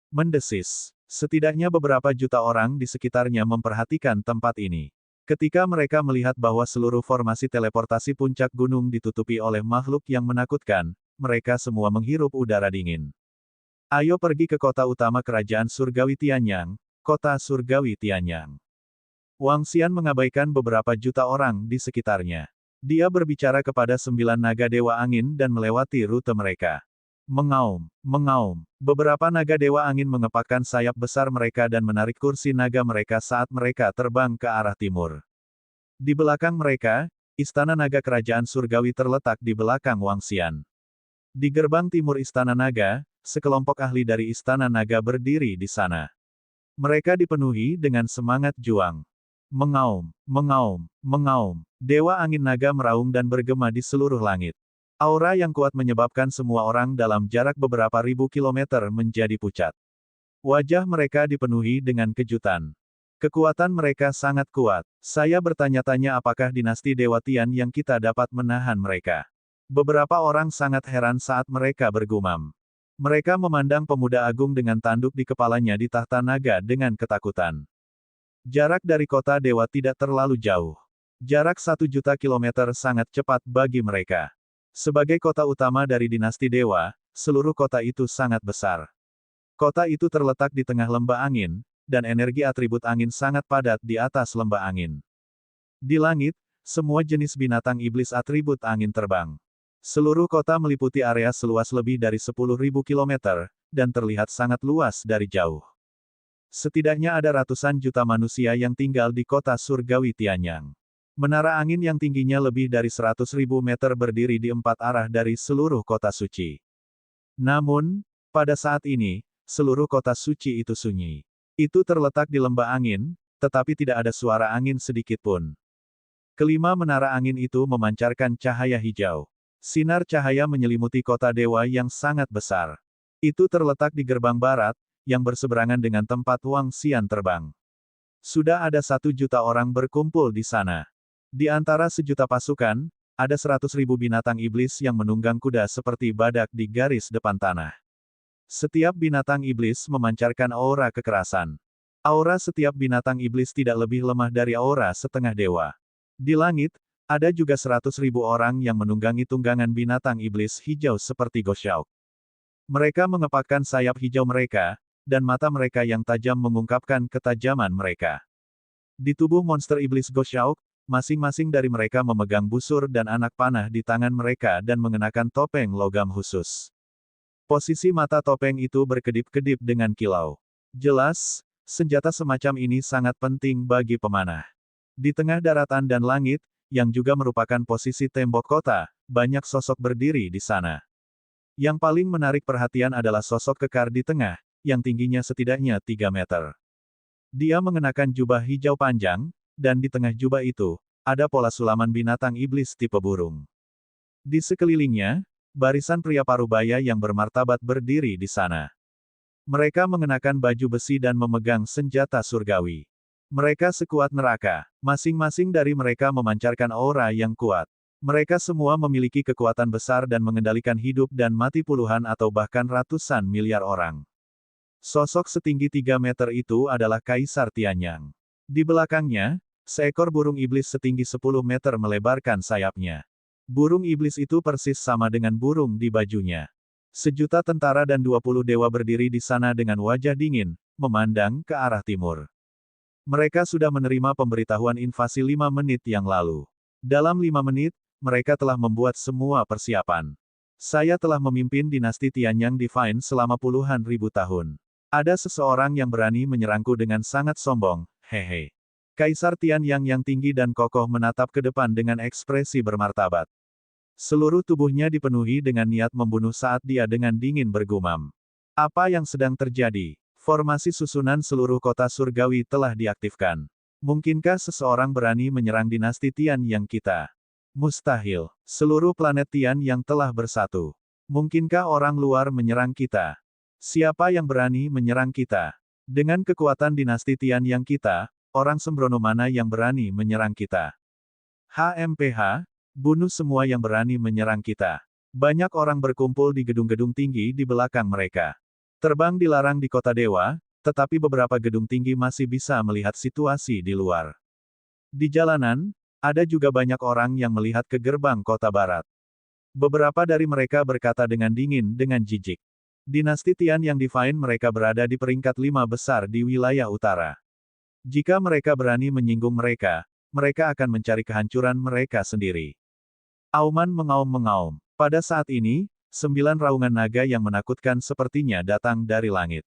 Mendesis. Setidaknya beberapa juta orang di sekitarnya memperhatikan tempat ini. Ketika mereka melihat bahwa seluruh formasi teleportasi puncak gunung ditutupi oleh makhluk yang menakutkan, mereka semua menghirup udara dingin. Ayo pergi ke kota utama kerajaan surgawi Tianyang, kota surgawi Tianyang. Wang Xian mengabaikan beberapa juta orang di sekitarnya. Dia berbicara kepada 9 naga dewa angin dan melewati rute mereka. Mengaum, mengaum. Beberapa naga dewa angin mengepakkan sayap besar mereka dan menarik kursi naga mereka saat mereka terbang ke arah timur. Di belakang mereka, Istana Naga Kerajaan Surgawi terletak di belakang Wang Xian. Di gerbang timur Istana Naga, sekelompok ahli dari Istana Naga berdiri di sana. Mereka dipenuhi dengan semangat juang. Mengaum, mengaum, mengaum. Dewa angin naga meraung dan bergema di seluruh langit. Aura yang kuat menyebabkan semua orang dalam jarak beberapa ribu kilometer menjadi pucat. Wajah mereka dipenuhi dengan kejutan. Kekuatan mereka sangat kuat. Saya bertanya-tanya apakah dinasti Dewa Tian yang kita dapat menahan mereka. Beberapa orang sangat heran saat mereka bergumam. Mereka memandang pemuda agung dengan tanduk di kepalanya di tahta naga dengan ketakutan. Jarak dari kota dewa tidak terlalu jauh. Jarak 1 juta kilometer sangat cepat bagi mereka. Sebagai kota utama dari dinasti dewa, seluruh kota itu sangat besar. Kota itu terletak di tengah lembah angin, dan energi atribut angin sangat padat di atas lembah angin. Di langit, semua jenis binatang iblis atribut angin terbang. Seluruh kota meliputi area seluas lebih dari 10.000 kilometer, dan terlihat sangat luas dari jauh. Setidaknya ada ratusan juta manusia yang tinggal di kota surgawi Tianyang. Menara angin yang tingginya lebih dari 100.000 meter berdiri di 4 arah dari seluruh kota suci. Namun, pada saat ini, seluruh kota suci itu sunyi. Itu terletak di lembah angin, tetapi tidak ada suara angin sedikit pun. Kelima menara angin itu memancarkan cahaya hijau. Sinar cahaya menyelimuti kota dewa yang sangat besar. Itu terletak di gerbang barat, yang berseberangan dengan tempat Wang Xian terbang. Sudah ada 1 juta orang berkumpul di sana. Di antara 1 juta pasukan, ada 100.000 binatang iblis yang menunggang kuda seperti badak di garis depan tanah. Setiap binatang iblis memancarkan aura kekerasan. Aura setiap binatang iblis tidak lebih lemah dari aura setengah dewa. Di langit, ada juga 100.000 orang yang menunggangi tunggangan binatang iblis hijau seperti Gosyauk. Mereka mengepakkan sayap hijau mereka, dan mata mereka yang tajam mengungkapkan ketajaman mereka. Di tubuh monster iblis Gosyauk, masing-masing dari mereka memegang busur dan anak panah di tangan mereka dan mengenakan topeng logam khusus. Posisi mata topeng itu berkedip-kedip dengan kilau. Jelas, senjata semacam ini sangat penting bagi pemanah. Di tengah daratan dan langit, yang juga merupakan posisi tembok kota, banyak sosok berdiri di sana. Yang paling menarik perhatian adalah sosok kekar di tengah, yang tingginya setidaknya 3 meter. Dia mengenakan jubah hijau panjang, dan di tengah jubah itu, ada pola sulaman binatang iblis tipe burung. Di sekelilingnya, barisan pria parubaya yang bermartabat berdiri di sana. Mereka mengenakan baju besi dan memegang senjata surgawi. Mereka sekuat neraka. Masing-masing dari mereka memancarkan aura yang kuat. Mereka semua memiliki kekuatan besar dan mengendalikan hidup dan mati puluhan atau bahkan ratusan miliar orang. Sosok setinggi 3 meter itu adalah Kaisar Tianyang. Di belakangnya, seekor burung iblis setinggi 10 meter melebarkan sayapnya. Burung iblis itu persis sama dengan burung di bajunya. 1 juta tentara dan 20 dewa berdiri di sana dengan wajah dingin, memandang ke arah timur. Mereka sudah menerima pemberitahuan invasi 5 menit yang lalu. Dalam 5 menit, mereka telah membuat semua persiapan. Saya telah memimpin dinasti Tianyang Divine selama puluhan ribu tahun. Ada seseorang yang berani menyerangku dengan sangat sombong, hehe. Kaisar Tianyang yang tinggi dan kokoh menatap ke depan dengan ekspresi bermartabat. Seluruh tubuhnya dipenuhi dengan niat membunuh saat dia dengan dingin bergumam. Apa yang sedang terjadi? Formasi susunan seluruh kota surgawi telah diaktifkan. Mungkinkah seseorang berani menyerang dinasti Tianyang kita? Mustahil. Seluruh planet Tianyang telah bersatu. Mungkinkah orang luar menyerang kita? Siapa yang berani menyerang kita? Dengan kekuatan dinasti Tianyang kita, orang sembrono mana yang berani menyerang kita? HMPH, bunuh semua yang berani menyerang kita. Banyak orang berkumpul di gedung-gedung tinggi di belakang mereka. Terbang dilarang di kota dewa, tetapi beberapa gedung tinggi masih bisa melihat situasi di luar. Di jalanan, ada juga banyak orang yang melihat ke gerbang kota barat. Beberapa dari mereka berkata dengan dingin dengan jijik. Dinasti Tianyang Divine mereka berada di peringkat 5 besar di wilayah utara. Jika mereka berani menyinggung mereka, mereka akan mencari kehancuran mereka sendiri. Auman mengaum-mengaum. Pada saat ini, 9 raungan naga yang menakutkan sepertinya datang dari langit.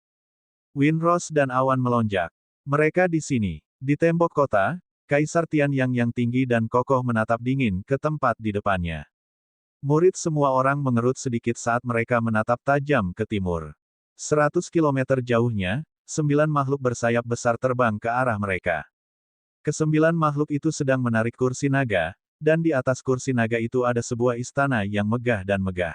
Windrose dan awan melonjak. Mereka di sini. Di tembok kota, Kaisar Tianyang yang tinggi dan kokoh menatap dingin ke tempat di depannya. Murid semua orang mengerut sedikit saat mereka menatap tajam ke timur. 100 kilometer jauhnya, 9 makhluk bersayap besar terbang ke arah mereka. Ke-9 makhluk itu sedang menarik kursi naga, dan di atas kursi naga itu ada sebuah istana yang megah dan megah.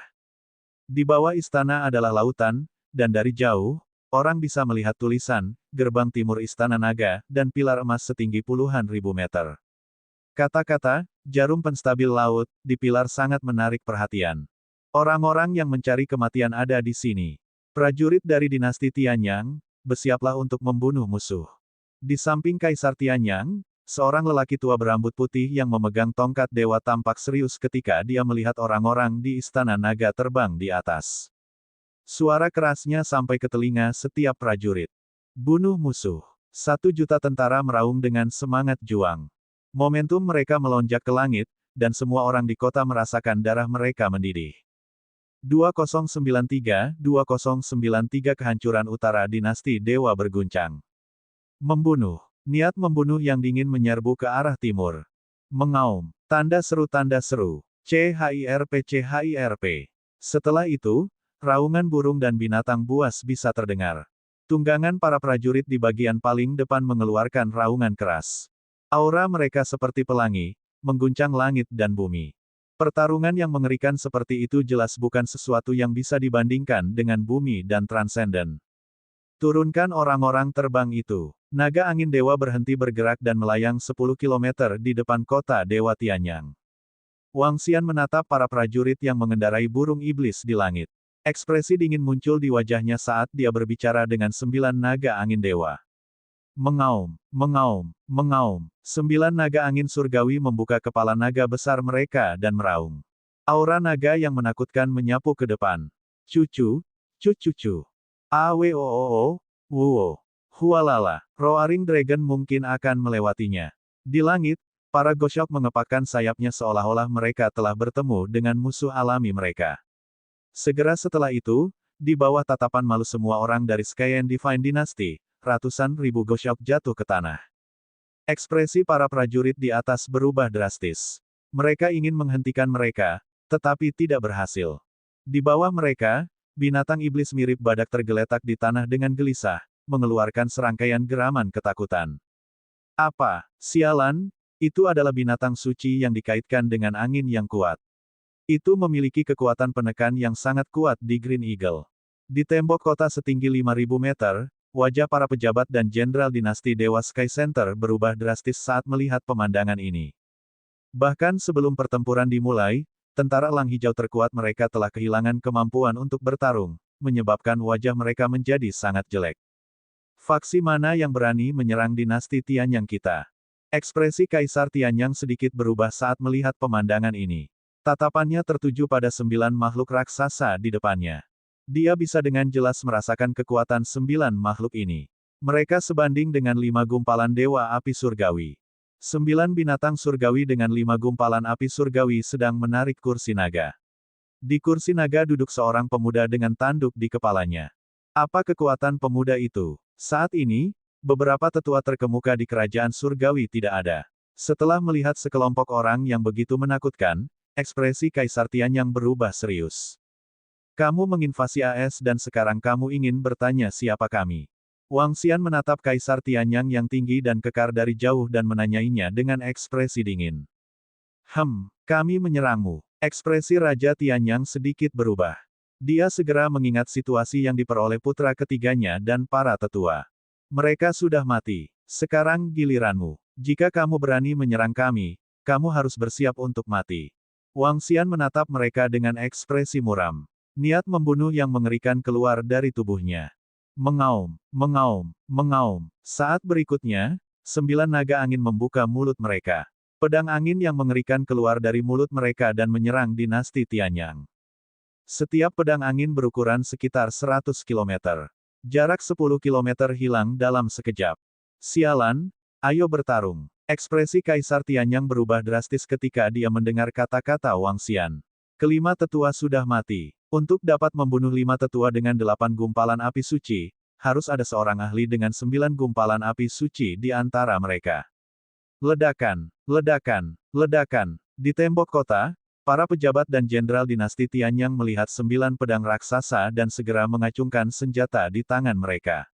Di bawah istana adalah lautan, dan dari jauh, orang bisa melihat tulisan, Gerbang Timur Istana Naga, dan pilar emas setinggi puluhan ribu meter. Kata-kata, jarum penstabil laut, di pilar sangat menarik perhatian. Orang-orang yang mencari kematian ada di sini. Prajurit dari dinasti Tianyang, bersiaplah untuk membunuh musuh. Di samping Kaisar Tianyang, seorang lelaki tua berambut putih yang memegang tongkat dewa tampak serius ketika dia melihat orang-orang di istana naga terbang di atas. Suara kerasnya sampai ke telinga setiap prajurit. Bunuh musuh. 1 juta tentara meraung dengan semangat juang. Momentum mereka melonjak ke langit, dan semua orang di kota merasakan darah mereka mendidih. 2093 kehancuran utara dinasti dewa berguncang. Membunuh. Niat membunuh yang dingin menyerbu ke arah timur. Mengaum. Tanda seru. CHIRP. Setelah itu, raungan burung dan binatang buas bisa terdengar. Tunggangan para prajurit di bagian paling depan mengeluarkan raungan keras. Aura mereka seperti pelangi, mengguncang langit dan bumi. Pertarungan yang mengerikan seperti itu jelas bukan sesuatu yang bisa dibandingkan dengan bumi dan transenden. Turunkan orang-orang terbang itu. Naga angin dewa berhenti bergerak dan melayang 10 km di depan kota Dewa Tianyang. Wang Xian menatap para prajurit yang mengendarai burung iblis di langit. Ekspresi dingin muncul di wajahnya saat dia berbicara dengan 9 naga angin dewa. Mengaum. 9 naga angin surgawi membuka kepala naga besar mereka dan meraung. Aura naga yang menakutkan menyapu ke depan. Cucu. Awoo. Wuo. Hualala. Roaring Dragon mungkin akan melewatinya. Di langit, para Goshok mengepakkan sayapnya seolah-olah mereka telah bertemu dengan musuh alami mereka. Segera setelah itu, di bawah tatapan malu semua orang dari Skyen Divine Dynasty, ratusan ribu Goshok jatuh ke tanah. Ekspresi para prajurit di atas berubah drastis. Mereka ingin menghentikan mereka, tetapi tidak berhasil. Di bawah mereka, binatang iblis mirip badak tergeletak di tanah dengan gelisah, mengeluarkan serangkaian geraman ketakutan. Apa? Sialan, itu adalah binatang suci yang dikaitkan dengan angin yang kuat. Itu memiliki kekuatan penekan yang sangat kuat di Green Eagle. Di tembok kota setinggi 5.000 meter, wajah para pejabat dan jenderal dinasti Dewa Sky Center berubah drastis saat melihat pemandangan ini. Bahkan sebelum pertempuran dimulai, tentara elang hijau terkuat mereka telah kehilangan kemampuan untuk bertarung, menyebabkan wajah mereka menjadi sangat jelek. Faksi mana yang berani menyerang dinasti Tianyang kita? Ekspresi Kaisar Tianyang sedikit berubah saat melihat pemandangan ini. Tatapannya tertuju pada 9 makhluk raksasa di depannya. Dia bisa dengan jelas merasakan kekuatan 9 makhluk ini. Mereka sebanding dengan 5 gumpalan dewa api surgawi. 9 binatang surgawi dengan 5 gumpalan api surgawi sedang menarik kursi naga. Di kursi naga duduk seorang pemuda dengan tanduk di kepalanya. Apa kekuatan pemuda itu? Saat ini, beberapa tetua terkemuka di kerajaan surgawi tidak ada. Setelah melihat sekelompok orang yang begitu menakutkan, ekspresi Kaisar Tianyang berubah serius. Kamu menginvasi AS dan sekarang kamu ingin bertanya siapa kami. Wang Xian menatap Kaisar Tianyang yang tinggi dan kekar dari jauh dan menanyainya dengan ekspresi dingin. Kami menyerangmu. Ekspresi Raja Tianyang sedikit berubah. Dia segera mengingat situasi yang diperoleh putra ketiganya dan para tetua. Mereka sudah mati. Sekarang giliranmu. Jika kamu berani menyerang kami, kamu harus bersiap untuk mati. Wang Xian menatap mereka dengan ekspresi muram. Niat membunuh yang mengerikan keluar dari tubuhnya. Mengaum. Saat berikutnya, 9 naga angin membuka mulut mereka. Pedang angin yang mengerikan keluar dari mulut mereka dan menyerang dinasti Tianyang. Setiap pedang angin berukuran sekitar 100 km. Jarak 10 km hilang dalam sekejap. Sialan, ayo bertarung. Ekspresi Kaisar Tianyang berubah drastis ketika dia mendengar kata-kata Wang Xian. Kelima tetua sudah mati. Untuk dapat membunuh 5 tetua dengan 8 gumpalan api suci, harus ada seorang ahli dengan 9 gumpalan api suci di antara mereka. Ledakan. Di tembok kota, para pejabat dan jenderal dinasti Tianyang melihat 9 pedang raksasa dan segera mengacungkan senjata di tangan mereka.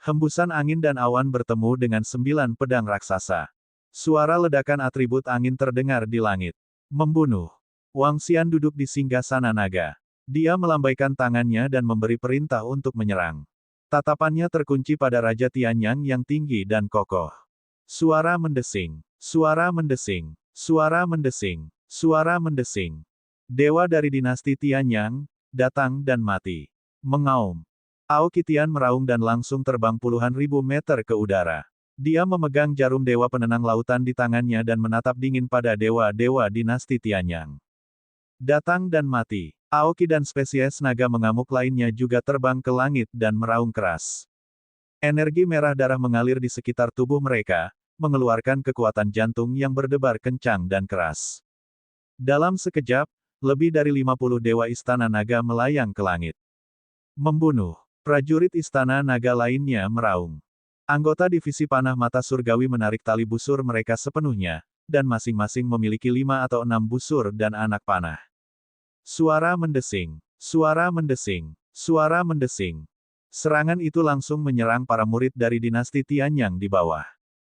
Hembusan angin dan awan bertemu dengan 9 pedang raksasa. Suara ledakan atribut angin terdengar di langit. Membunuh. Wang Xian duduk di singgasana naga. Dia melambaikan tangannya dan memberi perintah untuk menyerang. Tatapannya terkunci pada Raja Tianyang yang tinggi dan kokoh. Suara mendesing. Dewa dari dinasti Tianyang, datang dan mati. Mengaum. Aoki Tian meraung dan langsung terbang puluhan ribu meter ke udara. Dia memegang jarum dewa penenang lautan di tangannya dan menatap dingin pada dewa-dewa dinasti Tianyang. Datang dan mati. Aoki dan spesies naga mengamuk lainnya juga terbang ke langit dan meraung keras. Energi merah darah mengalir di sekitar tubuh mereka, mengeluarkan kekuatan jantung yang berdebar kencang dan keras. Dalam sekejap, lebih dari 50 dewa istana naga melayang ke langit. Membunuh. Prajurit istana naga lainnya meraung. Anggota divisi panah mata surgawi menarik tali busur mereka sepenuhnya, dan masing-masing memiliki 5 atau 6 busur dan anak panah. Suara mendesing. Suara mendesing. Suara mendesing. Serangan itu langsung menyerang para murid dari dinasti Tianyang di bawah.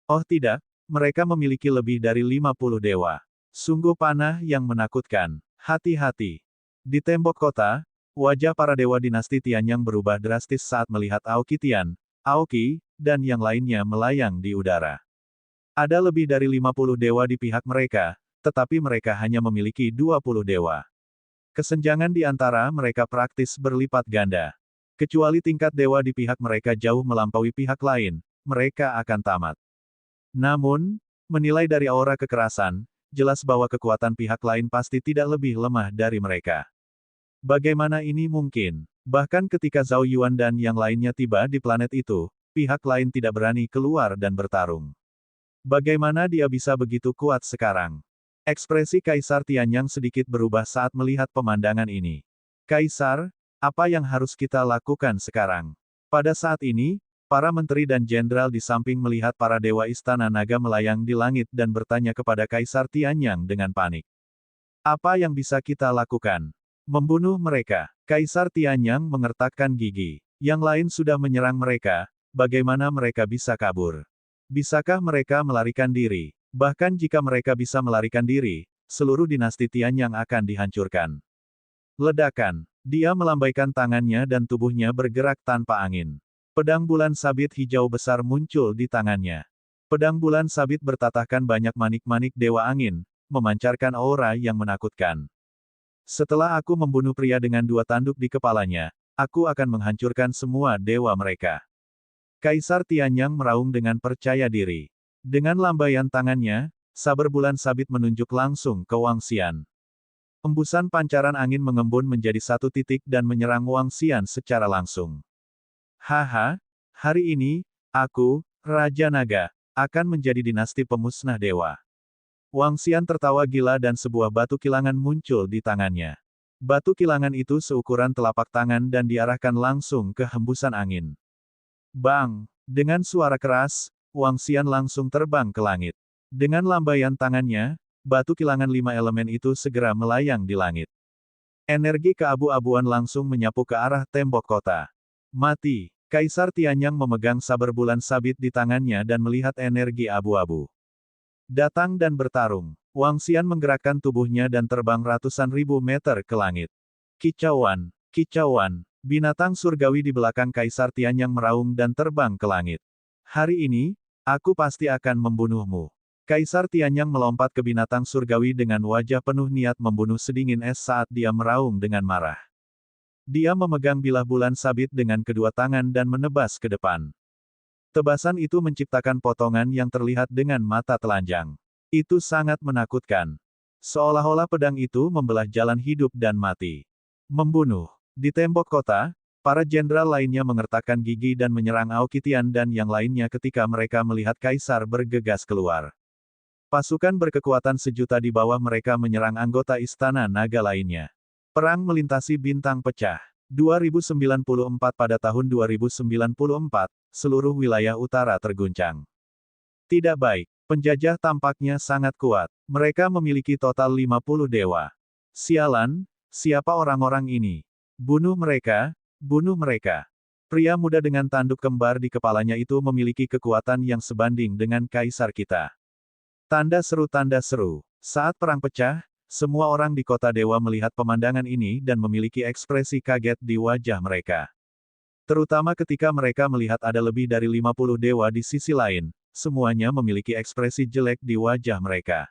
Oh tidak, mereka memiliki lebih dari 50 dewa. Sungguh panah yang menakutkan. Hati-hati. Di tembok kota, wajah para dewa dinasti Tianyang berubah drastis saat melihat Aoki Tian, Aoki, dan yang lainnya melayang di udara. Ada lebih dari 50 dewa di pihak mereka, tetapi mereka hanya memiliki 20 dewa. Kesenjangan di antara mereka praktis berlipat ganda. Kecuali tingkat dewa di pihak mereka jauh melampaui pihak lain, mereka akan tamat. Namun, menilai dari aura kekerasan, jelas bahwa kekuatan pihak lain pasti tidak lebih lemah dari mereka. Bagaimana ini mungkin? Bahkan ketika Zhao Yuan dan yang lainnya tiba di planet itu, pihak lain tidak berani keluar dan bertarung. Bagaimana dia bisa begitu kuat sekarang? Ekspresi Kaisar Tianyang sedikit berubah saat melihat pemandangan ini. Kaisar, apa yang harus kita lakukan sekarang? Pada saat ini, para menteri dan jenderal di samping melihat para dewa istana naga melayang di langit dan bertanya kepada Kaisar Tianyang dengan panik. Apa yang bisa kita lakukan? Membunuh mereka. Kaisar Tianyang mengertakkan gigi. Yang lain sudah menyerang mereka, bagaimana mereka bisa kabur? Bisakah mereka melarikan diri? Bahkan jika mereka bisa melarikan diri, seluruh dinasti Tianyang akan dihancurkan. Ledakan. Dia melambaikan tangannya dan tubuhnya bergerak tanpa angin. Pedang bulan sabit hijau besar muncul di tangannya. Pedang bulan sabit bertatahkan banyak manik-manik dewa angin, memancarkan aura yang menakutkan. Setelah aku membunuh pria dengan 2 tanduk di kepalanya, aku akan menghancurkan semua dewa mereka. Kaisar Tianyang meraung dengan percaya diri. Dengan lambaian tangannya, saber bulan sabit menunjuk langsung ke Wang Xian. Embusan pancaran angin mengembun menjadi satu titik dan menyerang Wang Xian secara langsung. Haha, hari ini, aku, Raja Naga, akan menjadi dinasti pemusnah dewa. Wang Xian tertawa gila dan sebuah batu kilangan muncul di tangannya. Batu kilangan itu seukuran telapak tangan dan diarahkan langsung ke hembusan angin. Bang! Dengan suara keras, Wang Xian langsung terbang ke langit. Dengan lambaian tangannya, batu kilangan 5 elemen itu segera melayang di langit. Energi keabu-abuan langsung menyapu ke arah tembok kota. Mati! Kaisar Tianyang memegang saber bulan sabit di tangannya dan melihat energi abu-abu. Datang dan bertarung. Wang Xian menggerakkan tubuhnya dan terbang ratusan ribu meter ke langit. Kicauan, kicauan, binatang surgawi di belakang Kaisar Tianyang meraung dan terbang ke langit. Hari ini, aku pasti akan membunuhmu. Kaisar Tianyang melompat ke binatang surgawi dengan wajah penuh niat membunuh sedingin es saat dia meraung dengan marah. Dia memegang bilah bulan sabit dengan kedua tangan dan menebas ke depan. Tebasan itu menciptakan potongan yang terlihat dengan mata telanjang. Itu sangat menakutkan. Seolah-olah pedang itu membelah jalan hidup dan mati. Membunuh. Di tembok kota, para jenderal lainnya mengertakkan gigi dan menyerang Aoki Tian dan yang lainnya ketika mereka melihat Kaisar bergegas keluar. Pasukan berkekuatan sejuta di bawah mereka menyerang anggota istana naga lainnya. Perang melintasi bintang pecah. 2094 pada tahun 2094, seluruh wilayah utara terguncang. Tidak baik. Penjajah tampaknya sangat kuat. Mereka memiliki total 50 dewa. Sialan, siapa orang-orang ini? Bunuh mereka, bunuh mereka. Pria muda dengan tanduk kembar di kepalanya itu memiliki kekuatan yang sebanding dengan kaisar kita. Tanda seru, tanda seru. Saat perang pecah, semua orang di kota dewa melihat pemandangan ini dan memiliki ekspresi kaget di wajah mereka. Terutama ketika mereka melihat ada lebih dari 50 dewa di sisi lain, semuanya memiliki ekspresi jelek di wajah mereka.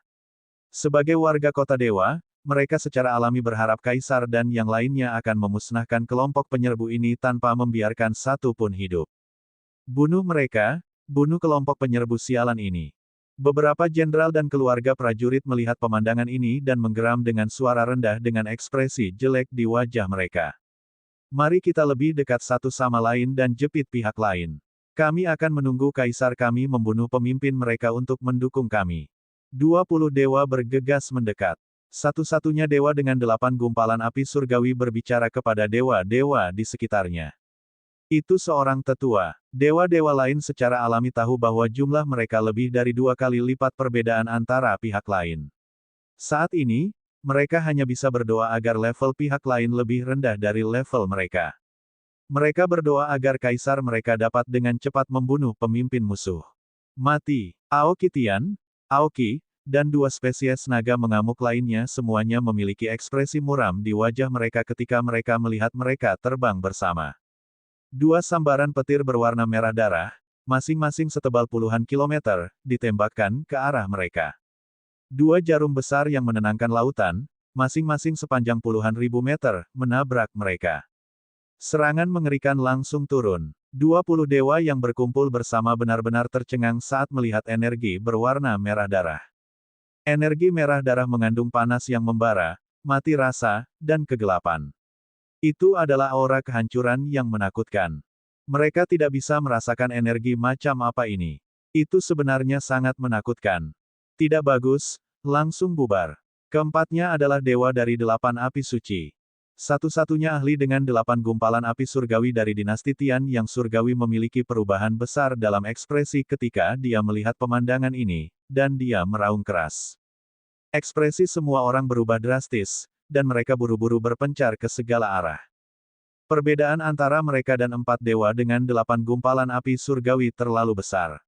Sebagai warga kota dewa, mereka secara alami berharap Kaisar dan yang lainnya akan memusnahkan kelompok penyerbu ini tanpa membiarkan satu pun hidup. Bunuh mereka, bunuh kelompok penyerbu sialan ini. Beberapa jenderal dan keluarga prajurit melihat pemandangan ini dan menggeram dengan suara rendah dengan ekspresi jelek di wajah mereka. Mari kita lebih dekat satu sama lain dan jepit pihak lain. Kami akan menunggu Kaisar kami membunuh pemimpin mereka untuk mendukung kami. 20 dewa bergegas mendekat. Satu-satunya dewa dengan 8 gumpalan api surgawi berbicara kepada dewa-dewa di sekitarnya. Itu seorang tetua. Dewa-dewa lain secara alami tahu bahwa jumlah mereka lebih dari 2 kali lipat perbedaan antara pihak lain. Saat ini, mereka hanya bisa berdoa agar level pihak lain lebih rendah dari level mereka. Mereka berdoa agar kaisar mereka dapat dengan cepat membunuh pemimpin musuh. Mati. Aoki Tian, Aoki, dan 2 spesies naga mengamuk lainnya semuanya memiliki ekspresi muram di wajah mereka ketika mereka melihat mereka terbang bersama. 2 sambaran petir berwarna merah darah, masing-masing setebal puluhan kilometer, ditembakkan ke arah mereka. 2 jarum besar yang menenangkan lautan, masing-masing sepanjang puluhan ribu meter, menabrak mereka. Serangan mengerikan langsung turun. 20 dewa yang berkumpul bersama benar-benar tercengang saat melihat energi berwarna merah darah. Energi merah darah mengandung panas yang membara, mati rasa, dan kegelapan. Itu adalah aura kehancuran yang menakutkan. Mereka tidak bisa merasakan energi macam apa ini. Itu sebenarnya sangat menakutkan. Tidak bagus, langsung bubar. Keempatnya adalah dewa dari 8 api suci. Satu-satunya ahli dengan 8 gumpalan api surgawi dari dinasti Tian yang surgawi memiliki perubahan besar dalam ekspresi ketika dia melihat pemandangan ini, dan dia meraung keras. Ekspresi semua orang berubah drastis, dan mereka buru-buru berpencar ke segala arah. Perbedaan antara mereka dan 4 dewa dengan 8 gumpalan api surgawi terlalu besar.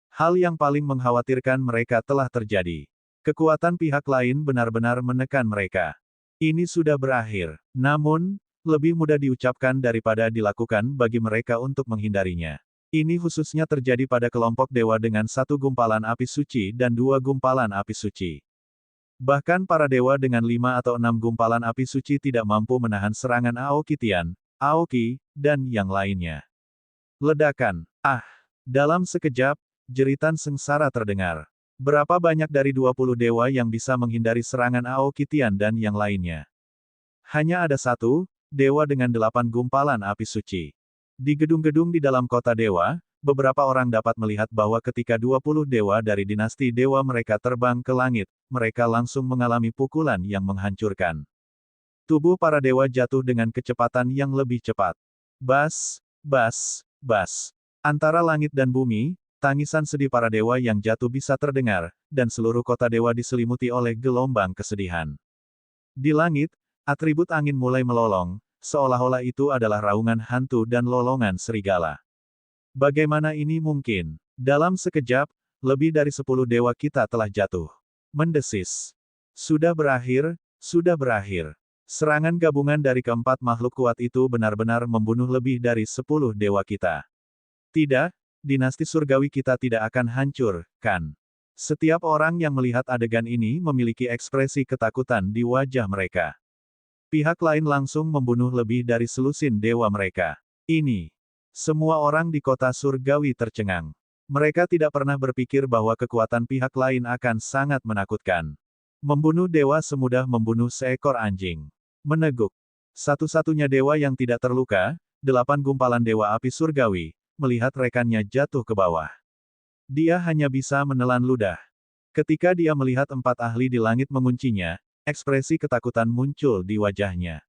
Hal yang paling mengkhawatirkan mereka telah terjadi. Kekuatan pihak lain benar-benar menekan mereka. Ini sudah berakhir. Namun, lebih mudah diucapkan daripada dilakukan bagi mereka untuk menghindarinya. Ini khususnya terjadi pada kelompok dewa dengan 1 gumpalan api suci dan 2 gumpalan api suci. Bahkan para dewa dengan 5 atau 6 gumpalan api suci tidak mampu menahan serangan Aoki Tian, Aoki, dan yang lainnya. Ledakan. Ah! Dalam sekejap, jeritan sengsara terdengar. Berapa banyak dari 20 dewa yang bisa menghindari serangan Aoki Tian dan yang lainnya? Hanya ada 1, dewa dengan 8 gumpalan api suci. Di gedung-gedung di dalam kota dewa, beberapa orang dapat melihat bahwa ketika 20 dewa dari dinasti dewa mereka terbang ke langit, mereka langsung mengalami pukulan yang menghancurkan. Tubuh para dewa jatuh dengan kecepatan yang lebih cepat. Bas, bas, bas. Antara langit dan bumi, tangisan sedih para dewa yang jatuh bisa terdengar, dan seluruh kota dewa diselimuti oleh gelombang kesedihan. Di langit, atribut angin mulai melolong, seolah-olah itu adalah raungan hantu dan lolongan serigala. Bagaimana ini mungkin? Dalam sekejap, lebih dari 10 dewa kita telah jatuh. Mendesis. Sudah berakhir, sudah berakhir. Serangan gabungan dari keempat makhluk kuat itu benar-benar membunuh lebih dari 10 dewa kita. Tidak, dinasti surgawi kita tidak akan hancur, kan? Setiap orang yang melihat adegan ini memiliki ekspresi ketakutan di wajah mereka. Pihak lain langsung membunuh lebih dari selusin dewa mereka. Ini. Semua orang di kota surgawi tercengang. Mereka tidak pernah berpikir bahwa kekuatan pihak lain akan sangat menakutkan. Membunuh dewa semudah membunuh seekor anjing. Meneguk. Satu-satunya dewa yang tidak terluka, 8 gumpalan dewa api surgawi, melihat rekannya jatuh ke bawah. Dia hanya bisa menelan ludah. Ketika dia melihat 4 ahli di langit menguncinya, ekspresi ketakutan muncul di wajahnya.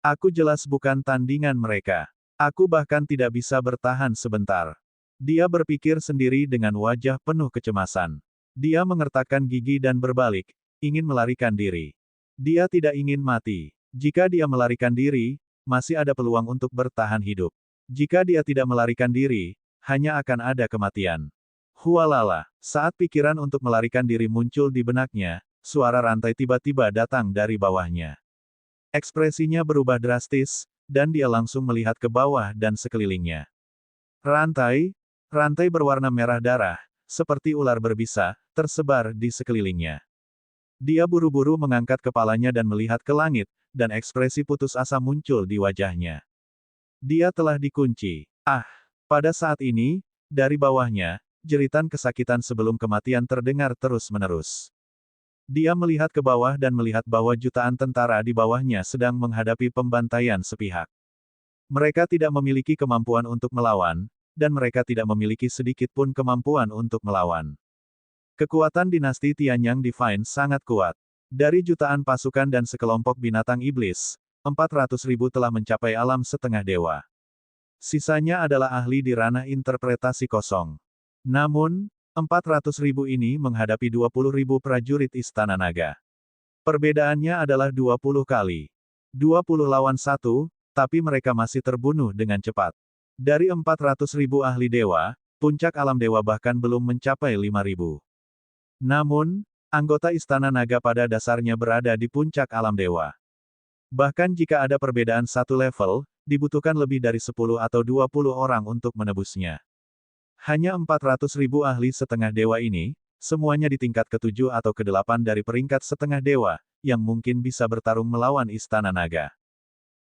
Aku jelas bukan tandingan mereka. Aku bahkan tidak bisa bertahan sebentar. Dia berpikir sendiri dengan wajah penuh kecemasan. Dia mengertakkan gigi dan berbalik, ingin melarikan diri. Dia tidak ingin mati. Jika dia melarikan diri, masih ada peluang untuk bertahan hidup. Jika dia tidak melarikan diri, hanya akan ada kematian. Hualala, saat pikiran untuk melarikan diri muncul di benaknya, suara rantai tiba-tiba datang dari bawahnya. Ekspresinya berubah drastis, dan dia langsung melihat ke bawah dan sekelilingnya. Rantai berwarna merah darah, seperti ular berbisa, tersebar di sekelilingnya. Dia buru-buru mengangkat kepalanya dan melihat ke langit, dan ekspresi putus asa muncul di wajahnya. Dia telah dikunci. Ah! Pada saat ini, dari bawahnya, jeritan kesakitan sebelum kematian terdengar terus-menerus. Dia melihat ke bawah dan melihat bahwa jutaan tentara di bawahnya sedang menghadapi pembantaian sepihak. Mereka tidak memiliki kemampuan untuk melawan, dan mereka tidak memiliki sedikit pun kemampuan untuk melawan. Kekuatan dinasti Tianyang Divine sangat kuat. Dari jutaan pasukan dan sekelompok binatang iblis, 400.000 telah mencapai alam setengah dewa. Sisanya adalah ahli di ranah interpretasi kosong. Namun, 400.000 ini menghadapi 20.000 prajurit Istana Naga. Perbedaannya adalah 20 kali. 20 lawan 1, tapi mereka masih terbunuh dengan cepat. Dari 400.000 ahli dewa, puncak alam dewa bahkan belum mencapai 5.000. Namun, anggota Istana Naga pada dasarnya berada di puncak alam dewa. Bahkan jika ada perbedaan satu level, dibutuhkan lebih dari 10 atau 20 orang untuk menebusnya. Hanya 400.000 ahli setengah dewa ini, semuanya di tingkat ke-7 atau ke-8 dari peringkat setengah dewa, yang mungkin bisa bertarung melawan Istana Naga.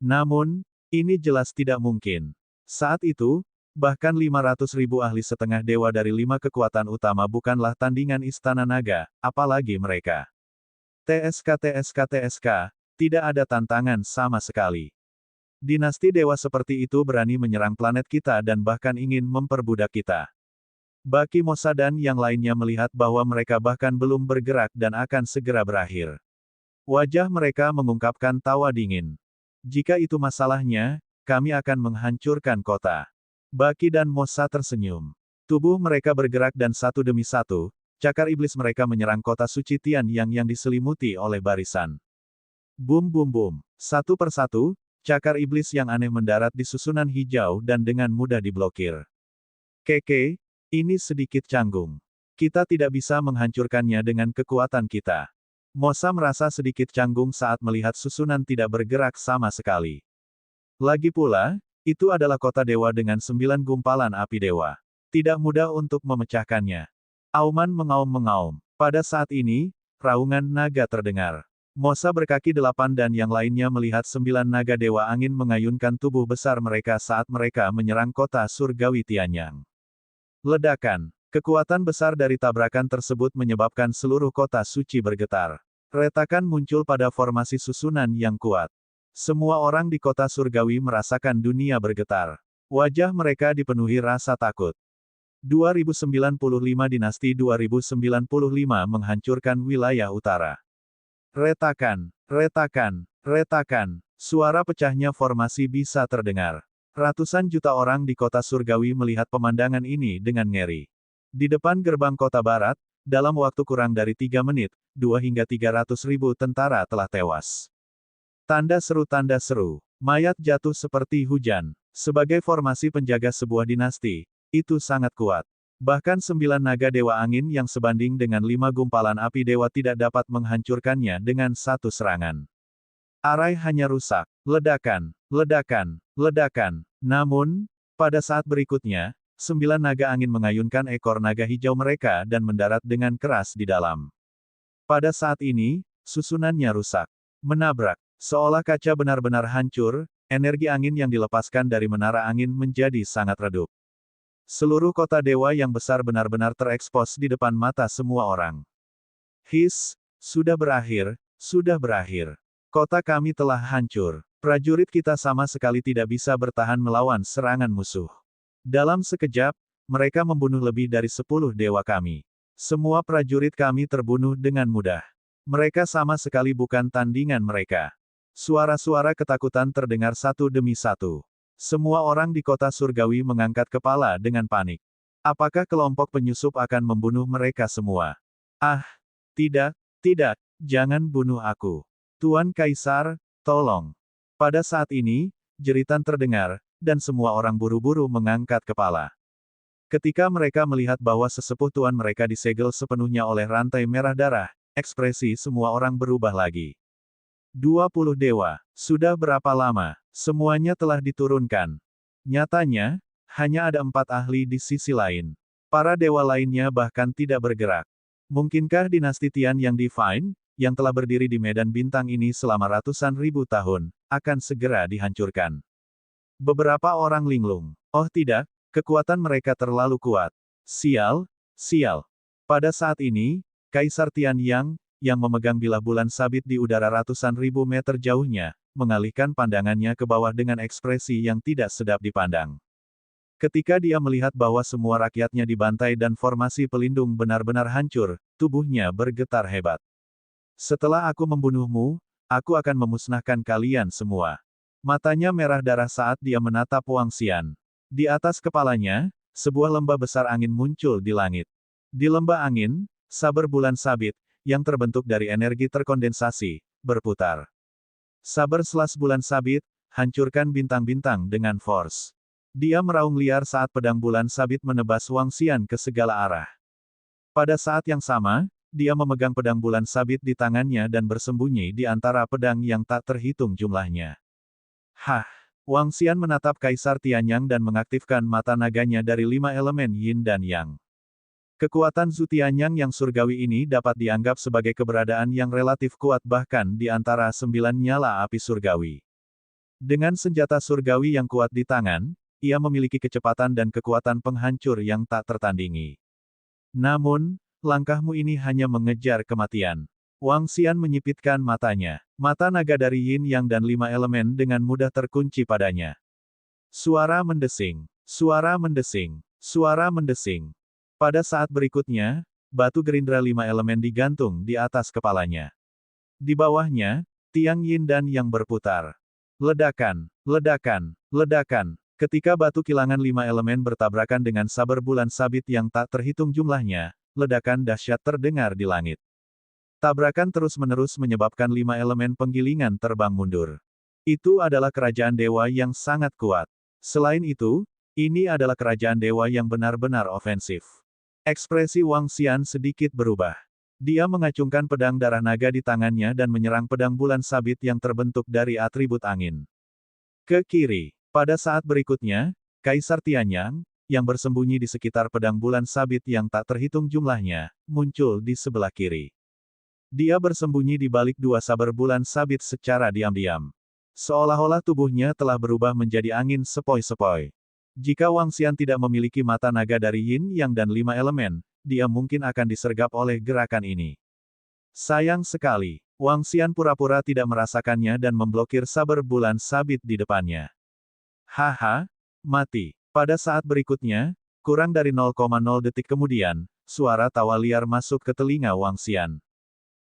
Namun, ini jelas tidak mungkin. Saat itu, bahkan 500.000 ahli setengah dewa dari 5 kekuatan utama bukanlah tandingan Istana Naga, apalagi mereka. TSK, tidak ada tantangan sama sekali. Dinasti dewa seperti itu berani menyerang planet kita dan bahkan ingin memperbudak kita. Baki Mosa dan yang lainnya melihat bahwa mereka bahkan belum bergerak dan akan segera berakhir. Wajah mereka mengungkapkan tawa dingin. Jika itu masalahnya, kami akan menghancurkan kota. Baki dan Mosa tersenyum. Tubuh mereka bergerak dan satu demi satu, cakar iblis mereka menyerang kota suci Tianyang yang diselimuti oleh barisan. Bum bum bum. Satu persatu, cakar iblis yang aneh mendarat di susunan hijau dan dengan mudah diblokir. Keke, ini sedikit canggung. Kita tidak bisa menghancurkannya dengan kekuatan kita. Mosa merasa sedikit canggung saat melihat susunan tidak bergerak sama sekali. Lagi pula, itu adalah kota dewa dengan 9 gumpalan api dewa. Tidak mudah untuk memecahkannya. Auman mengaum-mengaum. Pada saat ini, raungan naga terdengar. Mosa berkaki 8 dan yang lainnya melihat 9 naga dewa angin mengayunkan tubuh besar mereka saat mereka menyerang kota surgawi Tianyang. Ledakan. Kekuatan besar dari tabrakan tersebut menyebabkan seluruh kota suci bergetar. Retakan muncul pada formasi susunan yang kuat. Semua orang di kota surgawi merasakan dunia bergetar. Wajah mereka dipenuhi rasa takut. 2095 Dinasti 2095 menghancurkan wilayah utara. Retakan, retakan, retakan. Suara pecahnya formasi bisa terdengar. Ratusan juta orang di kota surgawi melihat pemandangan ini dengan ngeri. Di depan gerbang kota barat, dalam waktu kurang dari 3 menit, 2 hingga 300.000 tentara telah tewas. Tanda seru, mayat jatuh seperti hujan. Sebagai formasi penjaga sebuah dinasti, itu sangat kuat. Bahkan 9 naga dewa angin yang sebanding dengan 5 gumpalan api dewa tidak dapat menghancurkannya dengan satu serangan. Arai hanya rusak. Ledakan, ledakan, ledakan. Namun, pada saat berikutnya, 9 naga angin mengayunkan ekor naga hijau mereka dan mendarat dengan keras di dalam. Pada saat ini, susunannya rusak. Menabrak. Seolah kaca benar-benar hancur, energi angin yang dilepaskan dari menara angin menjadi sangat redup. Seluruh kota dewa yang besar benar-benar terekspos di depan mata semua orang. His, sudah berakhir, sudah berakhir. Kota kami telah hancur. Prajurit kita sama sekali tidak bisa bertahan melawan serangan musuh. Dalam sekejap, mereka membunuh lebih dari 10 dewa kami. Semua prajurit kami terbunuh dengan mudah. Mereka sama sekali bukan tandingan mereka. Suara-suara ketakutan terdengar satu demi satu. Semua orang di kota surgawi mengangkat kepala dengan panik. Apakah kelompok penyusup akan membunuh mereka semua? Ah, tidak, tidak, jangan bunuh aku. Tuan Kaisar, tolong. Pada saat ini, jeritan terdengar, dan semua orang buru-buru mengangkat kepala. Ketika mereka melihat bahwa sesepuh tuan mereka disegel sepenuhnya oleh rantai merah darah, ekspresi semua orang berubah lagi. 20 dewa. Sudah berapa lama? Semuanya telah diturunkan. Nyatanya, hanya ada 4 ahli di sisi lain. Para dewa lainnya bahkan tidak bergerak. Mungkinkah dinasti Tian yang Divine, yang telah berdiri di medan bintang ini selama ratusan ribu tahun, akan segera dihancurkan. Beberapa orang linglung. Oh tidak, kekuatan mereka terlalu kuat. Sial, sial. Pada saat ini, Kaisar Tianyang, yang memegang bilah bulan sabit di udara ratusan ribu meter jauhnya, mengalihkan pandangannya ke bawah dengan ekspresi yang tidak sedap dipandang. Ketika dia melihat bahwa semua rakyatnya dibantai dan formasi pelindung benar-benar hancur, tubuhnya bergetar hebat. Setelah aku membunuhmu, aku akan memusnahkan kalian semua. Matanya merah darah saat dia menatap Wang Xian. Di atas kepalanya, sebuah lembah besar angin muncul di langit. Di lembah angin, saber bulan sabit, yang terbentuk dari energi terkondensasi, berputar. Saber selas bulan sabit, hancurkan bintang-bintang dengan force. Dia meraung liar saat pedang bulan sabit menebas Wang Xian ke segala arah. Pada saat yang sama, dia memegang pedang bulan sabit di tangannya dan bersembunyi di antara pedang yang tak terhitung jumlahnya. Hah! Wang Xian menatap Kaisar Tianyang dan mengaktifkan mata naganya dari 5 elemen Yin dan Yang. Kekuatan Zhu Tianyang yang surgawi ini dapat dianggap sebagai keberadaan yang relatif kuat bahkan di antara 9 nyala api surgawi. Dengan senjata surgawi yang kuat di tangan, ia memiliki kecepatan dan kekuatan penghancur yang tak tertandingi. Namun, langkahmu ini hanya mengejar kematian. Wang Xian menyipitkan matanya. Mata naga dari Yin Yang dan 5 elemen dengan mudah terkunci padanya. Suara mendesing. Suara mendesing. Suara mendesing. Pada saat berikutnya, batu gerindra 5 elemen digantung di atas kepalanya. Di bawahnya, tiang Yin dan Yang berputar. Ledakan, ledakan, ledakan. Ketika batu kilangan 5 elemen bertabrakan dengan saber bulan sabit yang tak terhitung jumlahnya, ledakan dahsyat terdengar di langit. Tabrakan terus-menerus menyebabkan 5 elemen penggilingan terbang mundur. Itu adalah kerajaan dewa yang sangat kuat. Selain itu, ini adalah kerajaan dewa yang benar-benar ofensif. Ekspresi Wang Xian sedikit berubah. Dia mengacungkan pedang darah naga di tangannya dan menyerang pedang bulan sabit yang terbentuk dari atribut angin. Ke kiri. Pada saat berikutnya, Kaisar Tianyang, yang bersembunyi di sekitar pedang bulan sabit yang tak terhitung jumlahnya, muncul di sebelah kiri. Dia bersembunyi di balik 2 saber bulan sabit secara diam-diam. Seolah-olah tubuhnya telah berubah menjadi angin sepoi-sepoi. Jika Wang Xian tidak memiliki mata naga dari Yin Yang dan 5 elemen, dia mungkin akan disergap oleh gerakan ini. Sayang sekali, Wang Xian pura-pura tidak merasakannya dan memblokir saber bulan sabit di depannya. Haha, mati. Pada saat berikutnya, kurang dari 0,0 detik kemudian, suara tawa liar masuk ke telinga Wang Xian.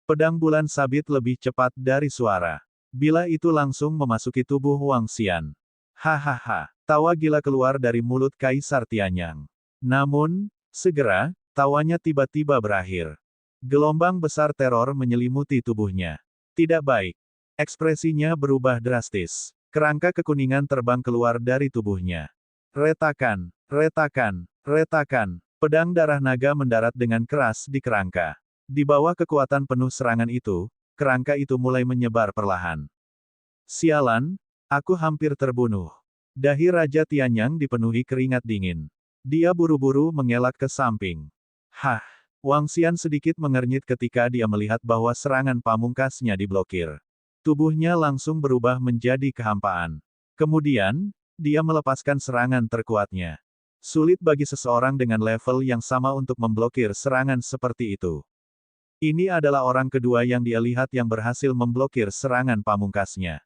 Pedang bulan sabit lebih cepat dari suara. Bila itu langsung memasuki tubuh Wang Xian. Hahaha, tawa gila keluar dari mulut Kaisar Tianyang. Namun, segera, tawanya tiba-tiba berakhir. Gelombang besar teror menyelimuti tubuhnya. Tidak baik. Ekspresinya berubah drastis. Kerangka kekuningan terbang keluar dari tubuhnya. Retakan, retakan, retakan. Pedang darah naga mendarat dengan keras di kerangka. Di bawah kekuatan penuh serangan itu, kerangka itu mulai menyebar perlahan. Sialan, aku hampir terbunuh. Dahi Raja Tianyang dipenuhi keringat dingin. Dia buru-buru mengelak ke samping. Hah, Wang Xian sedikit mengernyit ketika dia melihat bahwa serangan pamungkasnya diblokir. Tubuhnya langsung berubah menjadi kehampaan. Kemudian, dia melepaskan serangan terkuatnya. Sulit bagi seseorang dengan level yang sama untuk memblokir serangan seperti itu. Ini adalah orang kedua yang dia lihat yang berhasil memblokir serangan pamungkasnya.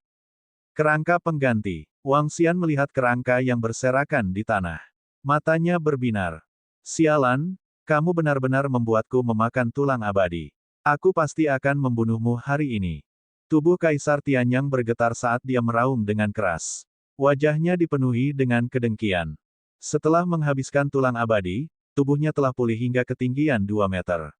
Kerangka pengganti. Wang Xian melihat kerangka yang berserakan di tanah. Matanya berbinar. Sialan, kamu benar-benar membuatku memakan tulang abadi. Aku pasti akan membunuhmu hari ini. Tubuh Kaisar Tianyang bergetar saat dia meraung dengan keras. Wajahnya dipenuhi dengan kedengkian. Setelah menghabiskan tulang abadi, tubuhnya telah pulih hingga ketinggian 2 meter.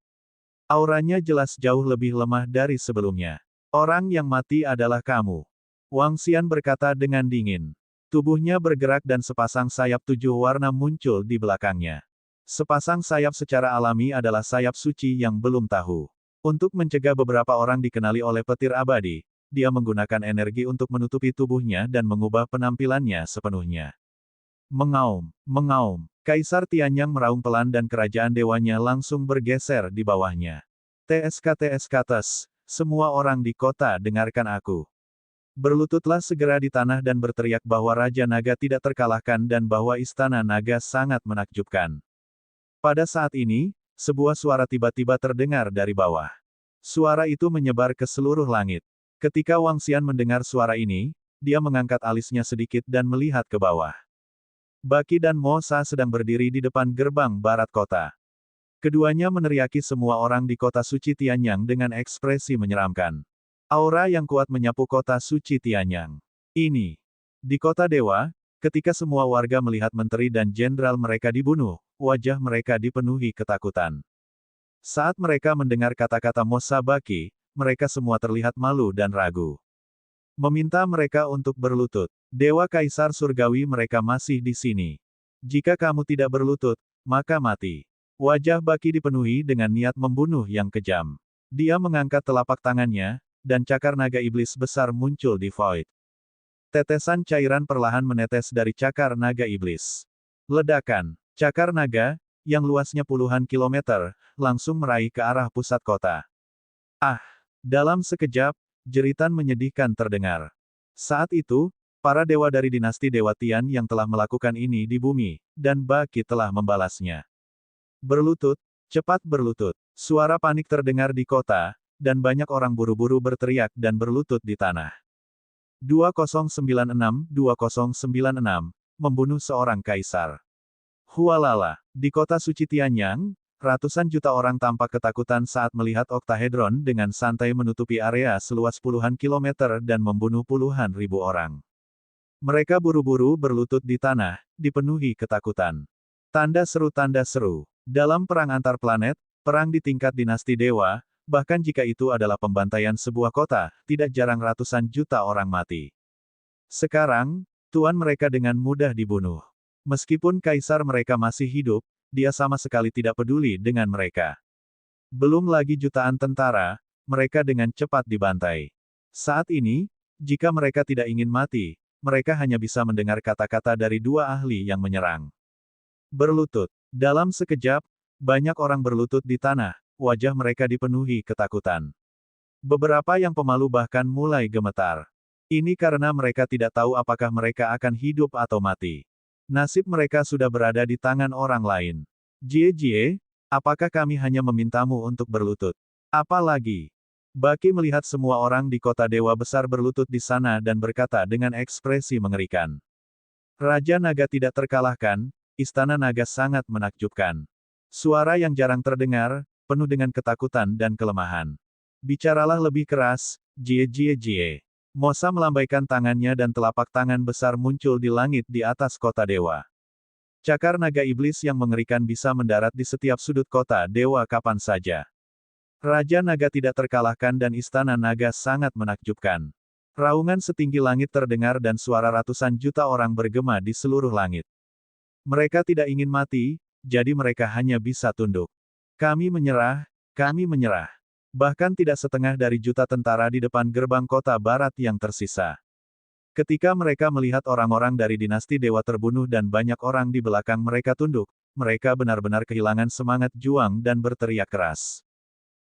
Auranya jelas jauh lebih lemah dari sebelumnya. Orang yang mati adalah kamu. Wang Xian berkata dengan dingin. Tubuhnya bergerak dan sepasang sayap 7 warna muncul di belakangnya. Sepasang sayap secara alami adalah sayap suci yang belum tahu. Untuk mencegah beberapa orang dikenali oleh petir abadi, dia menggunakan energi untuk menutupi tubuhnya dan mengubah penampilannya sepenuhnya. Mengaum, mengaum. Kaisar Tianyang meraung pelan dan kerajaan dewanya langsung bergeser di bawahnya. TSK-TSK-TES, semua orang di kota dengarkan aku. Berlututlah segera di tanah dan berteriak bahwa Raja Naga tidak terkalahkan dan bahwa Istana Naga sangat menakjubkan. Pada saat ini, sebuah suara tiba-tiba terdengar dari bawah. Suara itu menyebar ke seluruh langit. Ketika Wang Xian mendengar suara ini, dia mengangkat alisnya sedikit dan melihat ke bawah. Baki dan Mo Sa sedang berdiri di depan gerbang barat kota. Keduanya meneriaki semua orang di kota suci Tianyang dengan ekspresi menyeramkan. Aura yang kuat menyapu kota suci Tianyang. Ini. Di kota dewa, ketika semua warga melihat menteri dan jenderal mereka dibunuh, wajah mereka dipenuhi ketakutan. Saat mereka mendengar kata-kata Mo Sa Baki, mereka semua terlihat malu dan ragu. Meminta mereka untuk berlutut. Dewa Kaisar Surgawi mereka masih di sini. Jika kamu tidak berlutut, maka mati. Wajah Baki dipenuhi dengan niat membunuh yang kejam. Dia mengangkat telapak tangannya, dan cakar naga iblis besar muncul di Void. Tetesan cairan perlahan menetes dari cakar naga iblis. Ledakan. Cakar naga, yang luasnya puluhan kilometer, langsung meraih ke arah pusat kota. Ah! Dalam sekejap, jeritan menyedihkan terdengar. Saat itu, para dewa dari dinasti Dewa Tian yang telah melakukan ini di bumi, dan Baki telah membalasnya. Berlutut, cepat berlutut. Suara panik terdengar di kota, dan banyak orang buru-buru berteriak dan berlutut di tanah. 2096, membunuh seorang kaisar. Hualala, di kota suci Tianyang, ratusan juta orang tampak ketakutan saat melihat oktahedron dengan santai menutupi area seluas puluhan kilometer dan membunuh puluhan ribu orang. Mereka buru-buru berlutut di tanah, dipenuhi ketakutan. Tanda seru. Dalam perang antar planet, perang di tingkat dinasti dewa, bahkan jika itu adalah pembantaian sebuah kota, tidak jarang ratusan juta orang mati. Sekarang, tuan mereka dengan mudah dibunuh. Meskipun kaisar mereka masih hidup, dia sama sekali tidak peduli dengan mereka. Belum lagi jutaan tentara, mereka dengan cepat dibantai. Saat ini, jika mereka tidak ingin mati, mereka hanya bisa mendengar kata-kata dari dua ahli yang menyerang. Berlutut. Dalam sekejap, banyak orang berlutut di tanah, wajah mereka dipenuhi ketakutan. Beberapa yang pemalu bahkan mulai gemetar. Ini karena mereka tidak tahu apakah mereka akan hidup atau mati. Nasib mereka sudah berada di tangan orang lain. Jie, apakah kami hanya memintamu untuk berlutut? Apa lagi? Baki melihat semua orang di kota dewa besar berlutut di sana dan berkata dengan ekspresi mengerikan. Raja Naga tidak terkalahkan, Istana Naga sangat menakjubkan. Suara yang jarang terdengar, penuh dengan ketakutan dan kelemahan. Bicaralah lebih keras, Jie. Mo Sa melambaikan tangannya dan telapak tangan besar muncul di langit di atas kota dewa. Cakar naga iblis yang mengerikan bisa mendarat di setiap sudut kota dewa kapan saja. Raja Naga tidak terkalahkan dan Istana Naga sangat menakjubkan. Raungan setinggi langit terdengar dan suara ratusan juta orang bergema di seluruh langit. Mereka tidak ingin mati, jadi mereka hanya bisa tunduk. Kami menyerah. Bahkan tidak setengah dari juta tentara di depan gerbang kota barat yang tersisa. Ketika mereka melihat orang-orang dari dinasti dewa terbunuh dan banyak orang di belakang mereka tunduk, mereka benar-benar kehilangan semangat juang dan berteriak keras.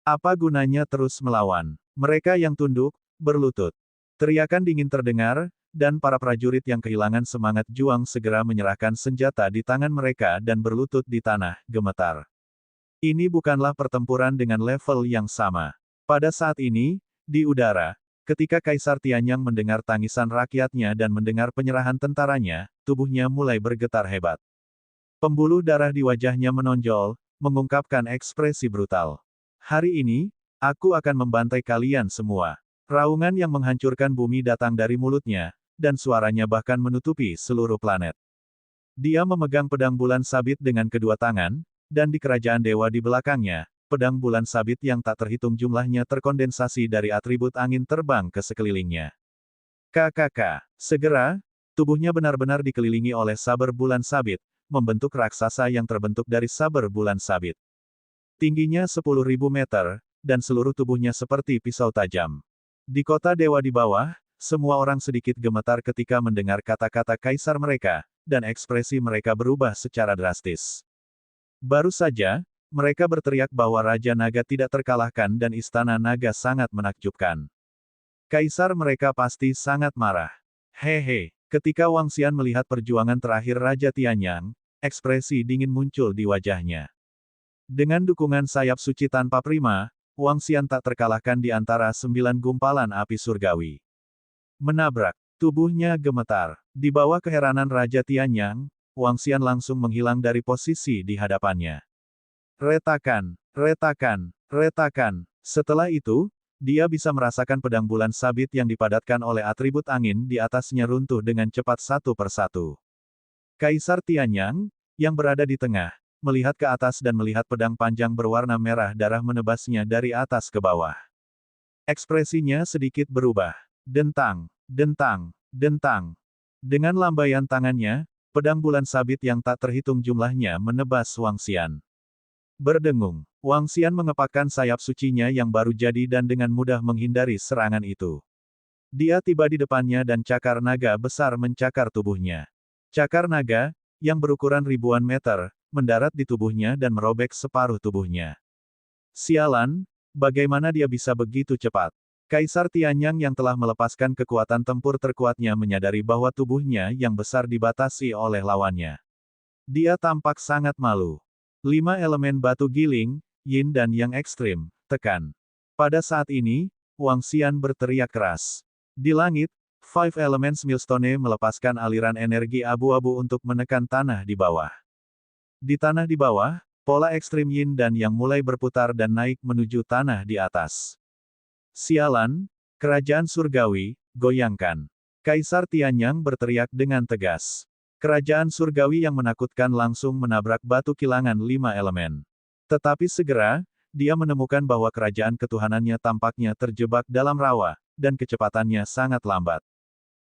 Apa gunanya terus melawan? Mereka yang tunduk, berlutut. Teriakan dingin terdengar, dan para prajurit yang kehilangan semangat juang segera menyerahkan senjata di tangan mereka dan berlutut di tanah, gemetar. Ini bukanlah pertempuran dengan level yang sama. Pada saat ini, di udara, ketika Kaisar Tianyang mendengar tangisan rakyatnya dan mendengar penyerahan tentaranya, tubuhnya mulai bergetar hebat. Pembuluh darah di wajahnya menonjol, mengungkapkan ekspresi brutal. Hari ini, aku akan membantai kalian semua. Raungan yang menghancurkan bumi datang dari mulutnya, dan suaranya bahkan menutupi seluruh planet. Dia memegang pedang bulan sabit dengan kedua tangan, dan di kerajaan dewa di belakangnya, pedang bulan sabit yang tak terhitung jumlahnya terkondensasi dari atribut angin terbang ke sekelilingnya. Segera, tubuhnya benar-benar dikelilingi oleh saber bulan sabit, membentuk raksasa yang terbentuk dari saber bulan sabit. Tingginya 10.000 meter, dan seluruh tubuhnya seperti pisau tajam. Di kota dewa di bawah, semua orang sedikit gemetar ketika mendengar kata-kata kaisar mereka, dan ekspresi mereka berubah secara drastis. Baru saja, Mereka berteriak bahwa Raja Naga tidak terkalahkan dan Istana Naga sangat menakjubkan. Kaisar mereka pasti sangat marah. Hehe, ketika Wang Xian melihat perjuangan terakhir Raja Tianyang, ekspresi dingin muncul di wajahnya. Dengan dukungan sayap suci tanpa prima, Wang Xian tak terkalahkan di antara 9 gumpalan api surgawi. Menabrak, tubuhnya gemetar. Di bawah keheranan Raja Tianyang, Wang Xian langsung menghilang dari posisi di hadapannya. Retakan, retakan, retakan. Setelah itu, dia bisa merasakan pedang bulan sabit yang dipadatkan oleh atribut angin di atasnya runtuh dengan cepat satu persatu. Kaisar Tianyang, yang berada di tengah, melihat ke atas dan melihat pedang panjang berwarna merah darah menebasnya dari atas ke bawah. Ekspresinya sedikit berubah. Dentang, dentang, dentang. Dengan lambaian tangannya, pedang bulan sabit yang tak terhitung jumlahnya menebas Wang Xian. Berdengung, Wang Xian mengepakkan sayap sucinya yang baru jadi dan dengan mudah menghindari serangan itu. Dia tiba di depannya dan cakar naga besar mencakar tubuhnya. Cakar naga, yang berukuran ribuan meter, mendarat di tubuhnya dan merobek separuh tubuhnya. Sialan, bagaimana dia bisa begitu cepat? Kaisar Tianyang yang telah melepaskan kekuatan tempur terkuatnya menyadari bahwa tubuhnya yang besar dibatasi oleh lawannya. Dia tampak sangat malu. 5 elemen batu giling, yin dan yang ekstrim, tekan. Pada saat ini, Wang Xian berteriak keras. Di langit, 5 Elements Millstone melepaskan aliran energi abu-abu untuk menekan tanah di bawah. Di tanah di bawah, pola ekstrim yin dan yang mulai berputar dan naik menuju tanah di atas. Sialan, kerajaan surgawi, goyangkan. Kaisar Tianyang berteriak dengan tegas. Kerajaan surgawi yang menakutkan langsung menabrak batu kilangan 5 elemen. Tetapi segera, dia menemukan bahwa kerajaan ketuhanannya tampaknya terjebak dalam rawa, dan kecepatannya sangat lambat.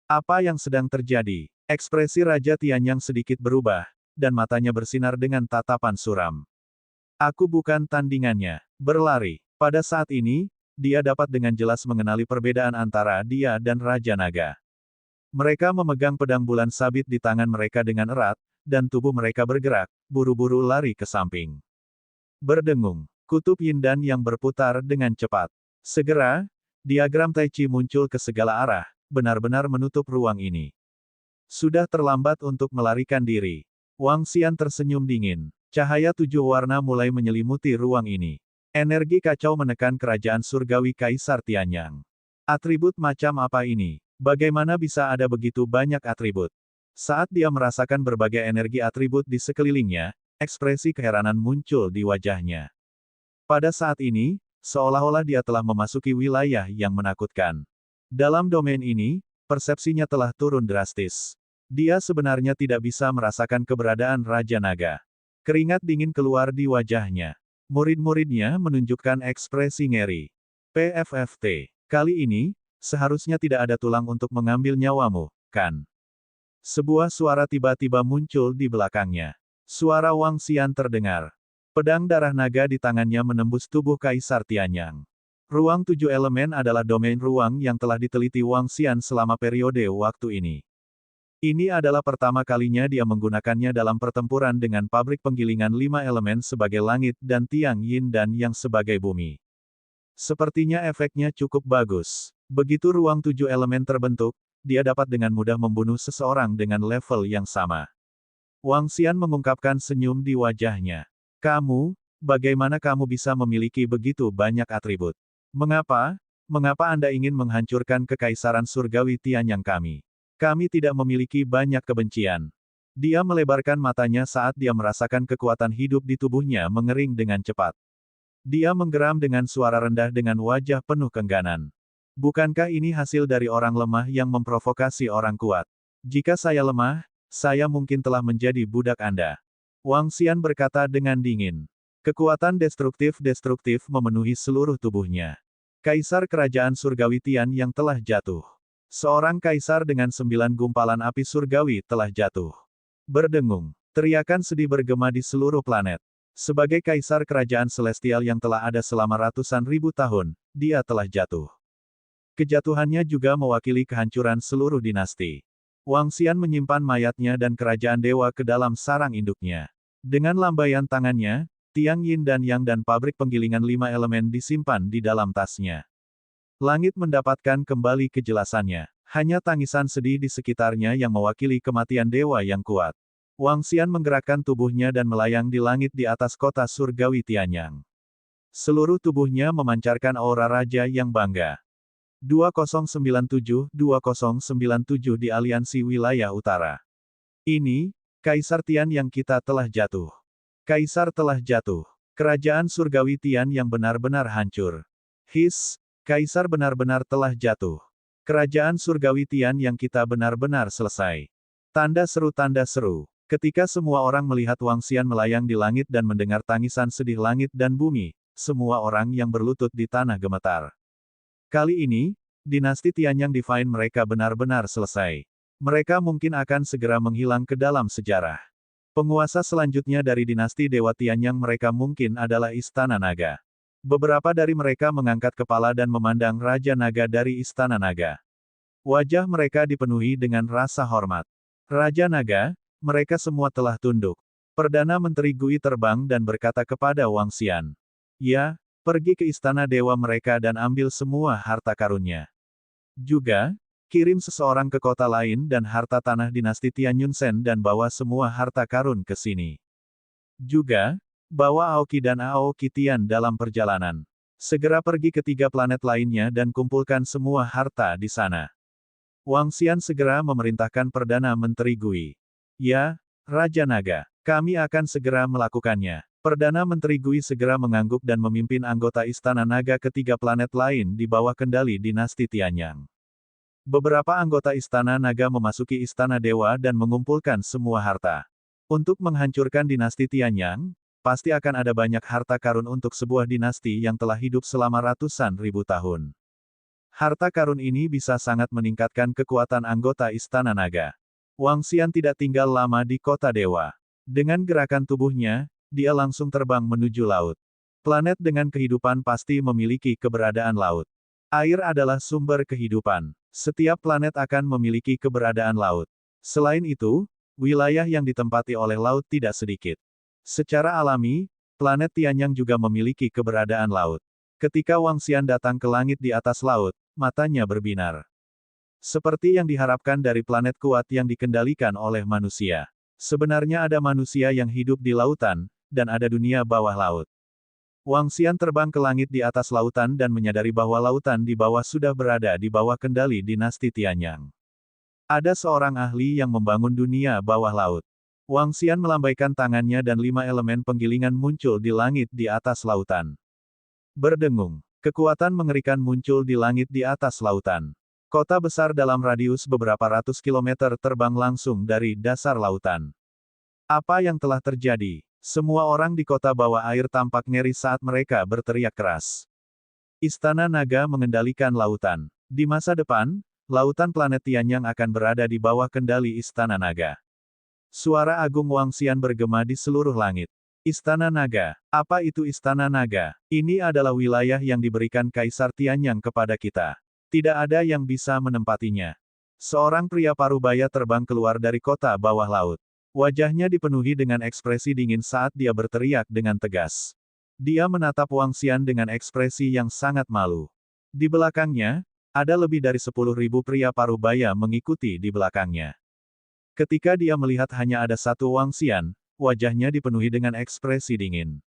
Apa yang sedang terjadi? Ekspresi Raja Tianyang sedikit berubah, dan matanya bersinar dengan tatapan suram. Aku bukan tandingannya. Berlari. Pada saat ini, dia dapat dengan jelas mengenali perbedaan antara dia dan Raja Naga. Mereka memegang pedang bulan sabit di tangan mereka dengan erat, dan tubuh mereka bergerak, buru-buru lari ke samping. Berdengung, kutub yin dan yang berputar dengan cepat. Segera, diagram Tai Chi muncul ke segala arah, benar-benar menutup ruang ini. Sudah terlambat untuk melarikan diri. Wang Xian tersenyum dingin. Cahaya 7 warna mulai menyelimuti ruang ini. Energi kacau menekan kerajaan surgawi Kaisar Tianyang. Atribut macam apa ini? Bagaimana bisa ada begitu banyak atribut? Saat dia merasakan berbagai energi atribut di sekelilingnya, ekspresi keheranan muncul di wajahnya. Pada saat ini, seolah-olah dia telah memasuki wilayah yang menakutkan. Dalam domain ini, persepsinya telah turun drastis. Dia sebenarnya tidak bisa merasakan keberadaan Raja Naga. Keringat dingin keluar di wajahnya. Murid-muridnya menunjukkan ekspresi ngeri. PFFT. Kali ini, seharusnya tidak ada tulang untuk mengambil nyawamu, kan? Sebuah suara tiba-tiba muncul di belakangnya. Suara Wang Xian terdengar. Pedang darah naga di tangannya menembus tubuh Kaisar Tianyang. Ruang 7 elemen adalah domain ruang yang telah diteliti Wang Xian selama periode waktu ini. Ini adalah pertama kalinya dia menggunakannya dalam pertempuran dengan pabrik penggilingan 5 elemen sebagai langit dan tiang yin dan yang sebagai bumi. Sepertinya efeknya cukup bagus. Begitu ruang 7 elemen terbentuk, dia dapat dengan mudah membunuh seseorang dengan level yang sama. Wang Xian mengungkapkan senyum di wajahnya. Kamu, bagaimana kamu bisa memiliki begitu banyak atribut? Mengapa? Mengapa Anda ingin menghancurkan kekaisaran surgawi Tianyang kami? Kami tidak memiliki banyak kebencian. Dia melebarkan matanya saat dia merasakan kekuatan hidup di tubuhnya mengering dengan cepat. Dia menggeram dengan suara rendah dengan wajah penuh keengganan. Bukankah ini hasil dari orang lemah yang memprovokasi orang kuat? Jika saya lemah, saya mungkin telah menjadi budak Anda. Wang Xian berkata dengan dingin. Kekuatan destruktif memenuhi seluruh tubuhnya. Kaisar Kerajaan Surgawi Tian yang telah jatuh. Seorang kaisar dengan 9 gumpalan api surgawi telah jatuh. Berdengung. Teriakan sedih bergema di seluruh planet. Sebagai kaisar kerajaan celestial yang telah ada selama ratusan ribu tahun, dia telah jatuh. Kejatuhannya juga mewakili kehancuran seluruh dinasti. Wang Xian menyimpan mayatnya dan kerajaan dewa ke dalam sarang induknya. Dengan lambaian tangannya, Tiang Yin dan Yang dan pabrik penggilingan 5 elemen disimpan di dalam tasnya. Langit mendapatkan kembali kejelasannya. Hanya tangisan sedih di sekitarnya yang mewakili kematian dewa yang kuat. Wang Xian menggerakkan tubuhnya dan melayang di langit di atas kota surgawi Tianyang. Seluruh tubuhnya memancarkan aura raja yang bangga. 2097 di aliansi wilayah utara. Ini, Kaisar Tian yang kita telah jatuh. Kaisar telah jatuh. Kerajaan surgawi Tian yang benar-benar hancur. Kaisar benar-benar telah jatuh. Kerajaan surgawi Tian yang kita benar-benar selesai. Tanda seru. Ketika semua orang melihat Wang Xian melayang di langit dan mendengar tangisan sedih langit dan bumi, semua orang yang berlutut di tanah gemetar. Kali ini, dinasti Tianyang Divine mereka benar-benar selesai. Mereka mungkin akan segera menghilang ke dalam sejarah. Penguasa selanjutnya dari dinasti Dewa Tianyang mereka mungkin adalah Istana Naga. Beberapa dari mereka mengangkat kepala dan memandang Raja Naga dari Istana Naga. Wajah mereka dipenuhi dengan rasa hormat. Raja Naga, mereka semua telah tunduk. Perdana Menteri Gui terbang dan berkata kepada Wang Xian. Ya, pergi ke istana dewa mereka dan ambil semua harta karunnya. Juga, kirim seseorang ke kota lain dan harta tanah dinasti Tianyunsen dan bawa semua harta karun ke sini. Juga, bawa Aoki dan Aoki Tian dalam perjalanan. Segera pergi ke 3 planet lainnya dan kumpulkan semua harta di sana. Wang Xian segera memerintahkan Perdana Menteri Gui. Ya, Raja Naga, kami akan segera melakukannya. Perdana Menteri Gui segera mengangguk dan memimpin anggota Istana Naga ke 3 planet lain di bawah kendali dinasti Tianyang. Beberapa anggota Istana Naga memasuki Istana Dewa dan mengumpulkan semua harta. Untuk menghancurkan dinasti Tianyang, pasti akan ada banyak harta karun untuk sebuah dinasti yang telah hidup selama ratusan ribu tahun. Harta karun ini bisa sangat meningkatkan kekuatan anggota Istana Naga. Wang Xian tidak tinggal lama di kota dewa. Dengan gerakan tubuhnya, dia langsung terbang menuju laut. Planet dengan kehidupan pasti memiliki keberadaan laut. Air adalah sumber kehidupan. Setiap planet akan memiliki keberadaan laut. Selain itu, wilayah yang ditempati oleh laut tidak sedikit. Secara alami, planet Tianyang juga memiliki keberadaan laut. Ketika Wang Xian datang ke langit di atas laut, matanya berbinar. Seperti yang diharapkan dari planet kuat yang dikendalikan oleh manusia. Sebenarnya ada manusia yang hidup di lautan, dan ada dunia bawah laut. Wang Xian terbang ke langit di atas lautan dan menyadari bahwa lautan di bawah sudah berada di bawah kendali dinasti Tianyang. Ada seorang ahli yang membangun dunia bawah laut. Wang Xian melambaikan tangannya dan 5 elemen penggilingan muncul di langit di atas lautan. Berdengung. Kekuatan mengerikan muncul di langit di atas lautan. Kota besar dalam radius beberapa ratus kilometer terbang langsung dari dasar lautan. Apa yang telah terjadi? Semua orang di kota bawah air tampak ngeri saat mereka berteriak keras. Istana Naga mengendalikan lautan. Di masa depan, lautan planet Tianyang akan berada di bawah kendali Istana Naga. Suara agung Wang Xian bergema di seluruh langit. Istana Naga. Apa itu Istana Naga? Ini adalah wilayah yang diberikan Kaisar Tianyang kepada kita. Tidak ada yang bisa menempatinya. Seorang pria parubaya terbang keluar dari kota bawah laut. Wajahnya dipenuhi dengan ekspresi dingin saat dia berteriak dengan tegas. Dia menatap Wang Xian dengan ekspresi yang sangat malu. Di belakangnya, ada lebih dari 10.000 pria parubaya mengikuti di belakangnya. Ketika dia melihat hanya ada satu Wang Xian, wajahnya dipenuhi dengan ekspresi dingin.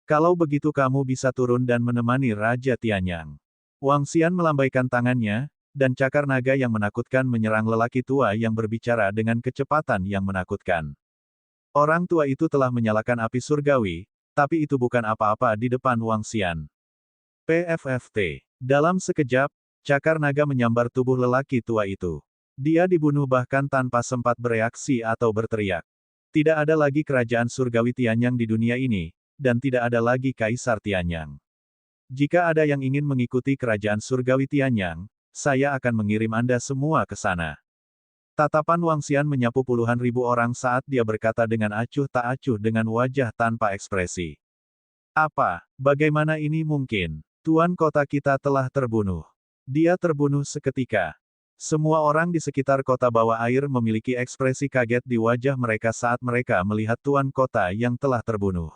Kalau begitu kamu bisa turun dan menemani Raja Tianyang. Wang Xian melambaikan tangannya, dan cakar naga yang menakutkan menyerang lelaki tua yang berbicara dengan kecepatan yang menakutkan. Orang tua itu telah menyalakan api surgawi, tapi itu bukan apa-apa di depan Wang Xian. PFFT. Dalam sekejap, cakar naga menyambar tubuh lelaki tua itu. Dia dibunuh bahkan tanpa sempat bereaksi atau berteriak. Tidak ada lagi kerajaan surgawi Tianyang di dunia ini, dan tidak ada lagi Kaisar Tianyang. Jika ada yang ingin mengikuti kerajaan surgawi Tianyang, saya akan mengirim Anda semua ke sana. Tatapan Wang Xian menyapu puluhan ribu orang saat dia berkata dengan acuh tak acuh dengan wajah tanpa ekspresi. Apa? Bagaimana ini mungkin? Tuan kota kita telah terbunuh. Dia terbunuh seketika. Semua orang di sekitar kota bawah air memiliki ekspresi kaget di wajah mereka saat mereka melihat tuan kota yang telah terbunuh.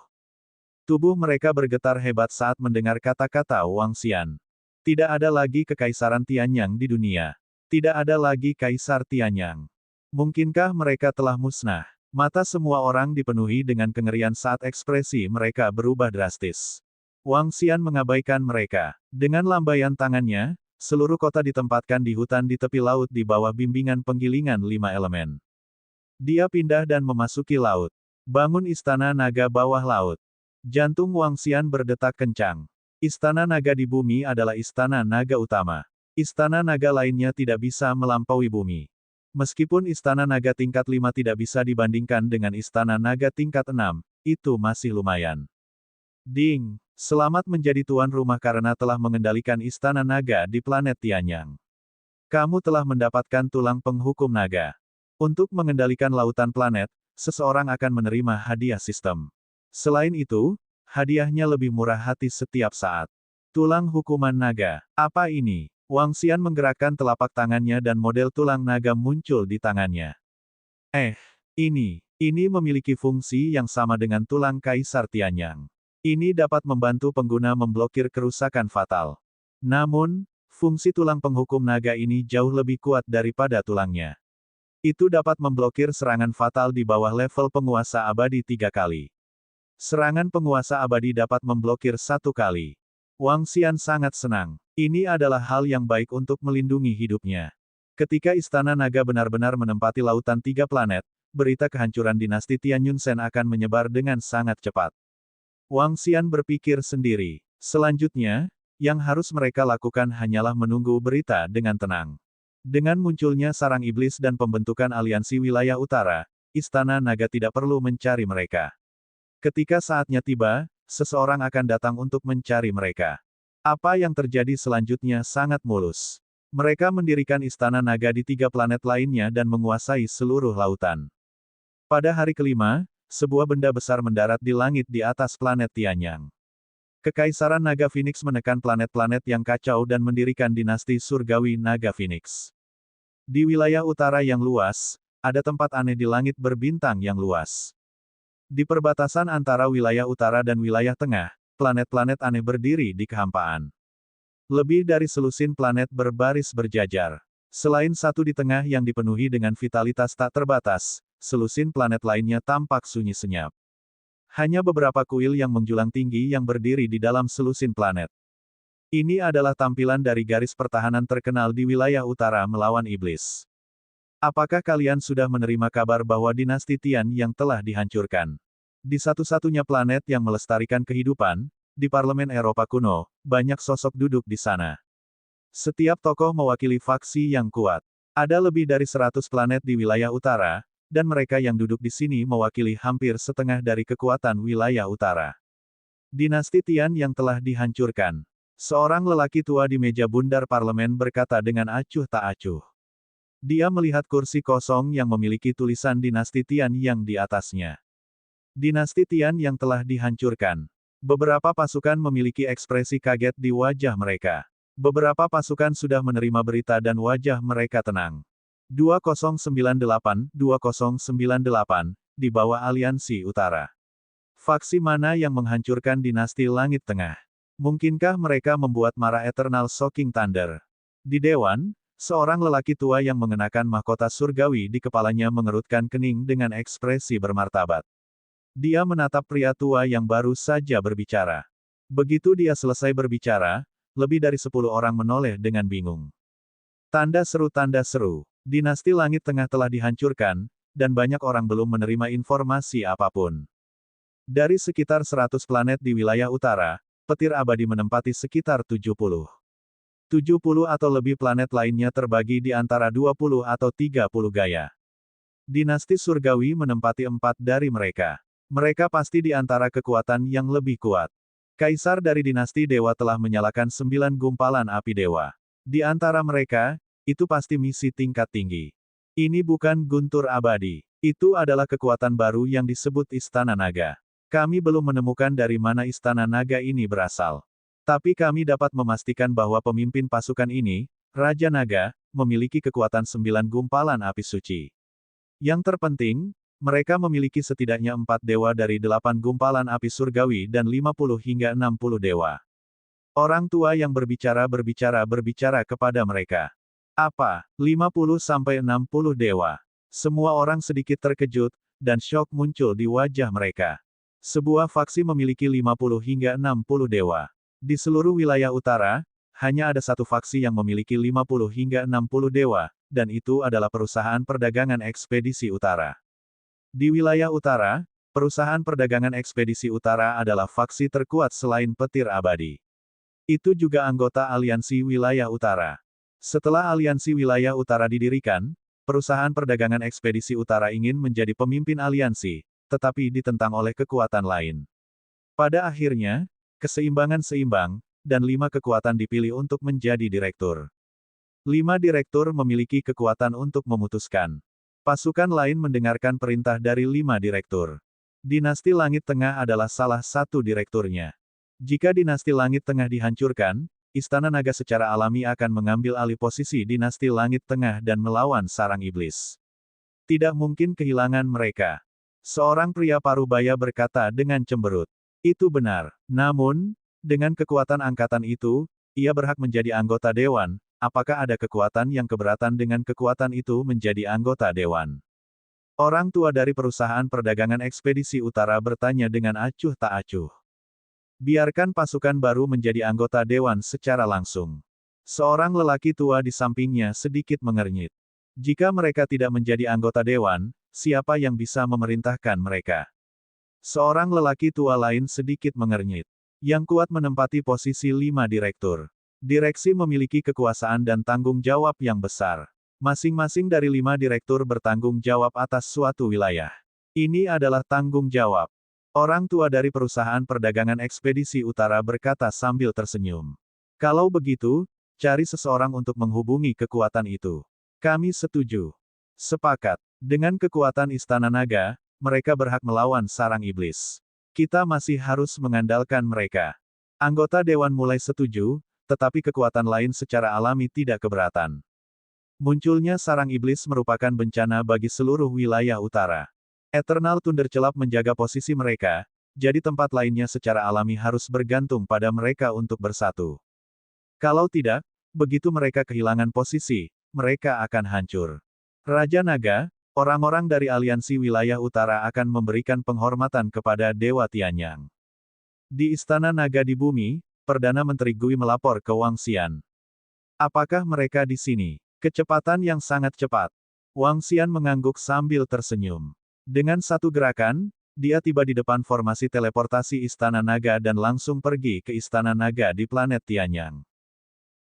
Tubuh mereka bergetar hebat saat mendengar kata-kata Wang Xian. Tidak ada lagi kekaisaran Tianyang di dunia. Tidak ada lagi Kaisar Tianyang. Mungkinkah mereka telah musnah? Mata semua orang dipenuhi dengan kengerian saat ekspresi mereka berubah drastis. Wang Xian mengabaikan mereka. Dengan lambaian tangannya, seluruh kota ditempatkan di hutan di tepi laut di bawah bimbingan penggilingan 5 elemen. Dia pindah dan memasuki laut. Bangun istana naga bawah laut. Jantung Wang Xian berdetak kencang. Istana naga di bumi adalah istana naga utama. Istana naga lainnya tidak bisa melampaui bumi. Meskipun istana naga tingkat 5 tidak bisa dibandingkan dengan istana naga tingkat 6, itu masih lumayan. Ding! Selamat menjadi tuan rumah karena telah mengendalikan istana naga di planet Tianyang. Kamu telah mendapatkan tulang penghukum naga. Untuk mengendalikan lautan planet, seseorang akan menerima hadiah sistem. Selain itu, hadiahnya lebih murah hati setiap saat. Tulang hukuman naga. Apa ini? Wang Xian menggerakkan telapak tangannya dan model tulang naga muncul di tangannya. Ini memiliki fungsi yang sama dengan tulang Kaisar Tianyang. Ini dapat membantu pengguna memblokir kerusakan fatal. Namun, fungsi tulang penghukum naga ini jauh lebih kuat daripada tulangnya. Itu dapat memblokir serangan fatal di bawah level penguasa abadi 3 kali. Serangan penguasa abadi dapat memblokir 1 kali. Wang Xian sangat senang. Ini adalah hal yang baik untuk melindungi hidupnya. Ketika Istana Naga benar-benar menempati lautan 3 planet, berita kehancuran dinasti Tianyunsen akan menyebar dengan sangat cepat. Wang Xian berpikir sendiri. Selanjutnya, yang harus mereka lakukan hanyalah menunggu berita dengan tenang. Dengan munculnya sarang iblis dan pembentukan aliansi wilayah utara, Istana Naga tidak perlu mencari mereka. Ketika saatnya tiba, seseorang akan datang untuk mencari mereka. Apa yang terjadi selanjutnya sangat mulus. Mereka mendirikan istana naga di 3 planet lainnya dan menguasai seluruh lautan. Pada hari kelima, sebuah benda besar mendarat di langit di atas planet Tianyang. Kekaisaran Naga Phoenix menekan planet-planet yang kacau dan mendirikan dinasti surgawi Naga Phoenix. Di wilayah utara yang luas, ada tempat aneh di langit berbintang yang luas. Di perbatasan antara wilayah utara dan wilayah tengah, planet-planet aneh berdiri di kehampaan. Lebih dari selusin planet berbaris berjajar. Selain satu di tengah yang dipenuhi dengan vitalitas tak terbatas, selusin planet lainnya tampak sunyi senyap. Hanya beberapa kuil yang menjulang tinggi yang berdiri di dalam selusin planet. Ini adalah tampilan dari garis pertahanan terkenal di wilayah utara melawan iblis. Apakah kalian sudah menerima kabar bahwa dinasti Tian yang telah dihancurkan? Di satu-satunya planet yang melestarikan kehidupan, di Parlemen Eropa kuno, banyak sosok duduk di sana. Setiap tokoh mewakili faksi yang kuat. Ada lebih dari 100 planet di wilayah utara, dan mereka yang duduk di sini mewakili hampir setengah dari kekuatan wilayah utara. Dinasti Tian yang telah dihancurkan. Seorang lelaki tua di meja bundar parlemen berkata dengan acuh tak acuh. Dia melihat kursi kosong yang memiliki tulisan dinasti Tian yang di atasnya. Dinasti Tian yang telah dihancurkan. Beberapa pasukan memiliki ekspresi kaget di wajah mereka. Beberapa pasukan sudah menerima berita dan wajah mereka tenang. 2098, 2098, di bawah aliansi utara. Faksi mana yang menghancurkan dinasti Langit Tengah? Mungkinkah mereka membuat marah Eternal Shocking Thunder? Di Dewan, seorang lelaki tua yang mengenakan mahkota surgawi di kepalanya mengerutkan kening dengan ekspresi bermartabat. Dia menatap pria tua yang baru saja berbicara. Begitu dia selesai berbicara, lebih dari 10 orang menoleh dengan bingung. Tanda seru, dinasti Langit Tengah telah dihancurkan, dan banyak orang belum menerima informasi apapun. Dari sekitar 100 planet di wilayah utara, petir abadi menempati sekitar 70. 70 atau lebih planet lainnya terbagi di antara 20 atau 30 gaya. Dinasti surgawi menempati 4 dari mereka. Mereka pasti di antara kekuatan yang lebih kuat. Kaisar dari dinasti dewa telah menyalakan 9 gumpalan api dewa. Di antara mereka, itu pasti misi tingkat tinggi. Ini bukan guntur abadi. Itu adalah kekuatan baru yang disebut Istana Naga. Kami belum menemukan dari mana Istana Naga ini berasal. Tapi kami dapat memastikan bahwa pemimpin pasukan ini, Raja Naga, memiliki kekuatan 9 gumpalan api suci. Yang terpenting, Mereka memiliki setidaknya 4 dewa dari 8 gumpalan api surgawi dan 50 hingga 60 dewa. Orang tua yang berbicara kepada mereka. Apa? 50-60 dewa. Semua orang sedikit terkejut, dan syok muncul di wajah mereka. Sebuah faksi memiliki 50 hingga 60 dewa. Di seluruh wilayah utara, hanya ada satu faksi yang memiliki 50 hingga 60 dewa, dan itu adalah perusahaan perdagangan ekspedisi utara. Di wilayah utara, perusahaan perdagangan ekspedisi utara adalah faksi terkuat selain petir abadi. Itu juga anggota aliansi wilayah utara. Setelah aliansi wilayah utara didirikan, perusahaan perdagangan ekspedisi utara ingin menjadi pemimpin aliansi, tetapi ditentang oleh kekuatan lain. Pada akhirnya, keseimbangan seimbang, dan 5 kekuatan dipilih untuk menjadi direktur. 5 direktur memiliki kekuatan untuk memutuskan. Pasukan lain mendengarkan perintah dari 5 direktur. Dinasti Langit Tengah adalah salah satu direkturnya. Jika dinasti Langit Tengah dihancurkan, Istana Naga secara alami akan mengambil alih posisi dinasti Langit Tengah dan melawan sarang iblis. Tidak mungkin kehilangan mereka. Seorang pria parubaya berkata dengan cemberut. Itu benar. Namun, dengan kekuatan angkatan itu, ia berhak menjadi anggota dewan. Apakah ada kekuatan yang keberatan dengan kekuatan itu menjadi anggota dewan? Orang tua dari perusahaan perdagangan ekspedisi utara bertanya dengan acuh tak acuh. Biarkan pasukan baru menjadi anggota dewan secara langsung. Seorang lelaki tua di sampingnya sedikit mengernyit. Jika mereka tidak menjadi anggota dewan, siapa yang bisa memerintahkan mereka? Seorang lelaki tua lain sedikit mengernyit. Yang kuat menempati posisi 5 direktur. Direksi memiliki kekuasaan dan tanggung jawab yang besar. Masing-masing dari 5 direktur bertanggung jawab atas suatu wilayah. Ini adalah tanggung jawab. Orang tua dari perusahaan perdagangan ekspedisi utara berkata sambil tersenyum. Kalau begitu, cari seseorang untuk menghubungi kekuatan itu. Kami setuju. Sepakat. Dengan kekuatan Istana Naga, mereka berhak melawan sarang iblis. Kita masih harus mengandalkan mereka. Anggota dewan mulai setuju, tetapi kekuatan lain secara alami tidak keberatan. Munculnya sarang iblis merupakan bencana bagi seluruh wilayah utara. Eternal Thunderclap menjaga posisi mereka, jadi tempat lainnya secara alami harus bergantung pada mereka untuk bersatu. Kalau tidak, begitu mereka kehilangan posisi, mereka akan hancur. Raja Naga, orang-orang dari aliansi wilayah utara akan memberikan penghormatan kepada Dewa Tianyang. Di Istana Naga di bumi, Perdana Menteri Gui melapor ke Wang Xian. Apakah mereka di sini? Kecepatan yang sangat cepat. Wang Xian mengangguk sambil tersenyum. Dengan satu gerakan, dia tiba di depan formasi teleportasi Istana Naga dan langsung pergi ke Istana Naga di planet Tianyang.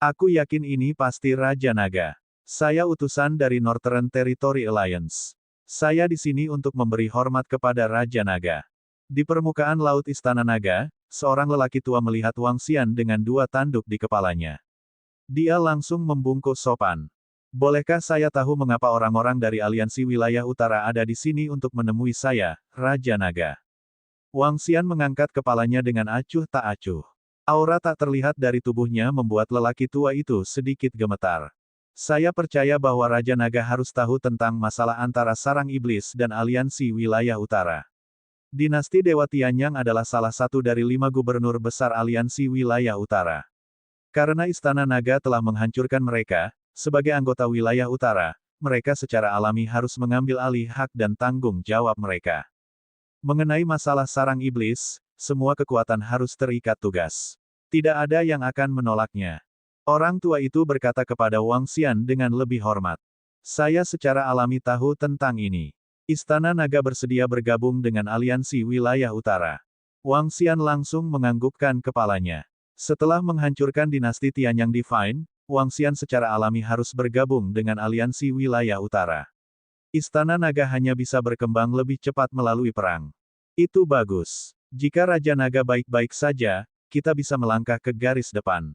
Aku yakin ini pasti Raja Naga. Saya utusan dari Northern Territory Alliance. Saya di sini untuk memberi hormat kepada Raja Naga. Di permukaan laut Istana Naga, seorang lelaki tua melihat Wang Xian dengan 2 tanduk di kepalanya. Dia langsung membungkuk sopan. Bolehkah saya tahu mengapa orang-orang dari aliansi wilayah utara ada di sini untuk menemui saya, Raja Naga? Wang Xian mengangkat kepalanya dengan acuh tak acuh. Aura tak terlihat dari tubuhnya membuat lelaki tua itu sedikit gemetar. Saya percaya bahwa Raja Naga harus tahu tentang masalah antara sarang iblis dan aliansi wilayah utara. Dinasti Dewa Tianyang adalah salah satu dari 5 gubernur besar aliansi wilayah utara. Karena Istana Naga telah menghancurkan mereka, sebagai anggota wilayah utara, mereka secara alami harus mengambil alih hak dan tanggung jawab mereka. Mengenai masalah sarang iblis, semua kekuatan harus terikat tugas. Tidak ada yang akan menolaknya. Orang tua itu berkata kepada Wang Xian dengan lebih hormat. Saya secara alami tahu tentang ini. Istana Naga bersedia bergabung dengan aliansi wilayah utara. Wang Xian langsung menganggukkan kepalanya. Setelah menghancurkan dinasti Tianyang Divine, Wang Xian secara alami harus bergabung dengan aliansi wilayah utara. Istana Naga hanya bisa berkembang lebih cepat melalui perang. Itu bagus. Jika Raja Naga baik-baik saja, kita bisa melangkah ke garis depan.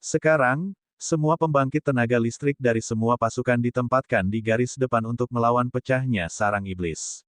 Sekarang, semua pembangkit tenaga listrik dari semua pasukan ditempatkan di garis depan untuk melawan pecahnya sarang iblis.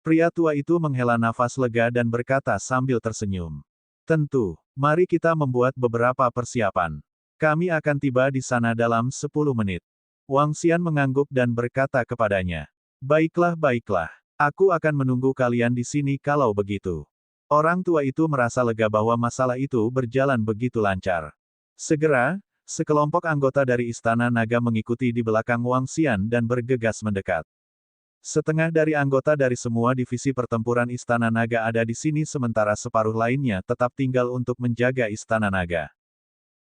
Pria tua itu menghela nafas lega dan berkata sambil tersenyum. Tentu, mari kita membuat beberapa persiapan. Kami akan tiba di sana dalam 10 menit. Wang Xian mengangguk dan berkata kepadanya. Baiklah baiklah. Aku akan menunggu kalian di sini kalau begitu. Orang tua itu merasa lega bahwa masalah itu berjalan begitu lancar. Segera, sekelompok anggota dari Istana Naga mengikuti di belakang Wang Xian dan bergegas mendekat. Setengah dari anggota dari semua divisi pertempuran Istana Naga ada di sini sementara separuh lainnya tetap tinggal untuk menjaga Istana Naga.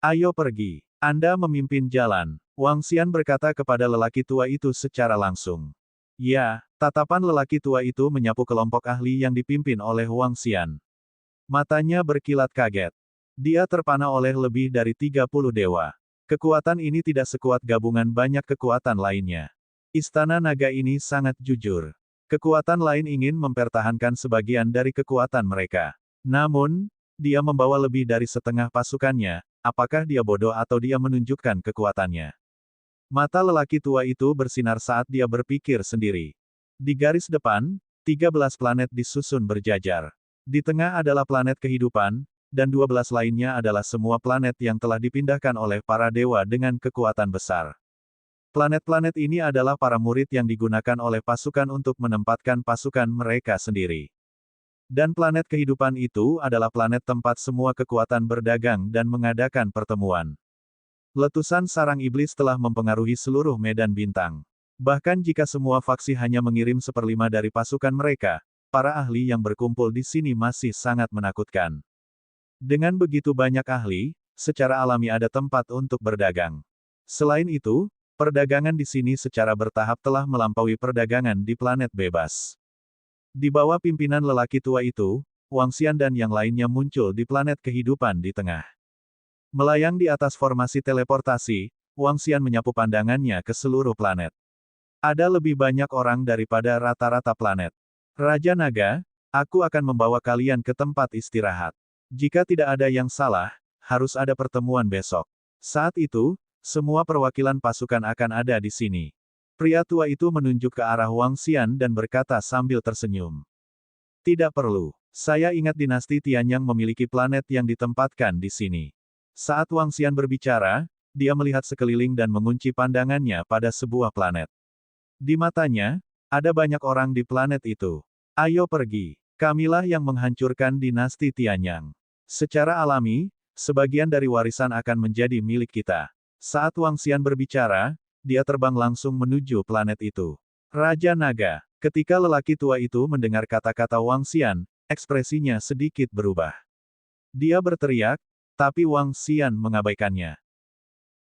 Ayo pergi. Anda memimpin jalan. Wang Xian berkata kepada lelaki tua itu secara langsung. Ya, tatapan lelaki tua itu menyapu kelompok ahli yang dipimpin oleh Wang Xian. Matanya berkilat kaget. Dia terpana oleh lebih dari 30 dewa. Kekuatan ini tidak sekuat gabungan banyak kekuatan lainnya. Istana Naga ini sangat jujur. Kekuatan lain ingin mempertahankan sebagian dari kekuatan mereka. Namun, dia membawa lebih dari setengah pasukannya. Apakah dia bodoh atau dia menunjukkan kekuatannya? Mata lelaki tua itu bersinar saat dia berpikir sendiri. Di garis depan, 13 planet disusun berjajar. Di tengah adalah planet kehidupan, dan 12 lainnya adalah semua planet yang telah dipindahkan oleh para dewa dengan kekuatan besar. Planet-planet ini adalah para murid yang digunakan oleh pasukan untuk menempatkan pasukan mereka sendiri. Dan planet kehidupan itu adalah planet tempat semua kekuatan berdagang dan mengadakan pertemuan. Letusan sarang iblis telah mempengaruhi seluruh medan bintang. Bahkan jika semua faksi hanya mengirim 1/5 dari pasukan mereka, para ahli yang berkumpul di sini masih sangat menakutkan. Dengan begitu banyak ahli, secara alami ada tempat untuk berdagang. Selain itu, perdagangan di sini secara bertahap telah melampaui perdagangan di planet bebas. Di bawah pimpinan lelaki tua itu, Wang Xian dan yang lainnya muncul di planet kehidupan di tengah. Melayang di atas formasi teleportasi, Wang Xian menyapu pandangannya ke seluruh planet. Ada lebih banyak orang daripada rata-rata planet. Raja Naga, aku akan membawa kalian ke tempat istirahat. Jika tidak ada yang salah, harus ada pertemuan besok. Saat itu, semua perwakilan pasukan akan ada di sini. Pria tua itu menunjuk ke arah Wang Xian dan berkata sambil tersenyum. Tidak perlu. Saya ingat dinasti Tianyang memiliki planet yang ditempatkan di sini. Saat Wang Xian berbicara, dia melihat sekeliling dan mengunci pandangannya pada sebuah planet. Di matanya, ada banyak orang di planet itu. Ayo pergi. Kamilah yang menghancurkan dinasti Tianyang. Secara alami, sebagian dari warisan akan menjadi milik kita. Saat Wang Xian berbicara, dia terbang langsung menuju planet itu. Raja Naga. Ketika lelaki tua itu mendengar kata-kata Wang Xian, ekspresinya sedikit berubah. Dia berteriak, tapi Wang Xian mengabaikannya.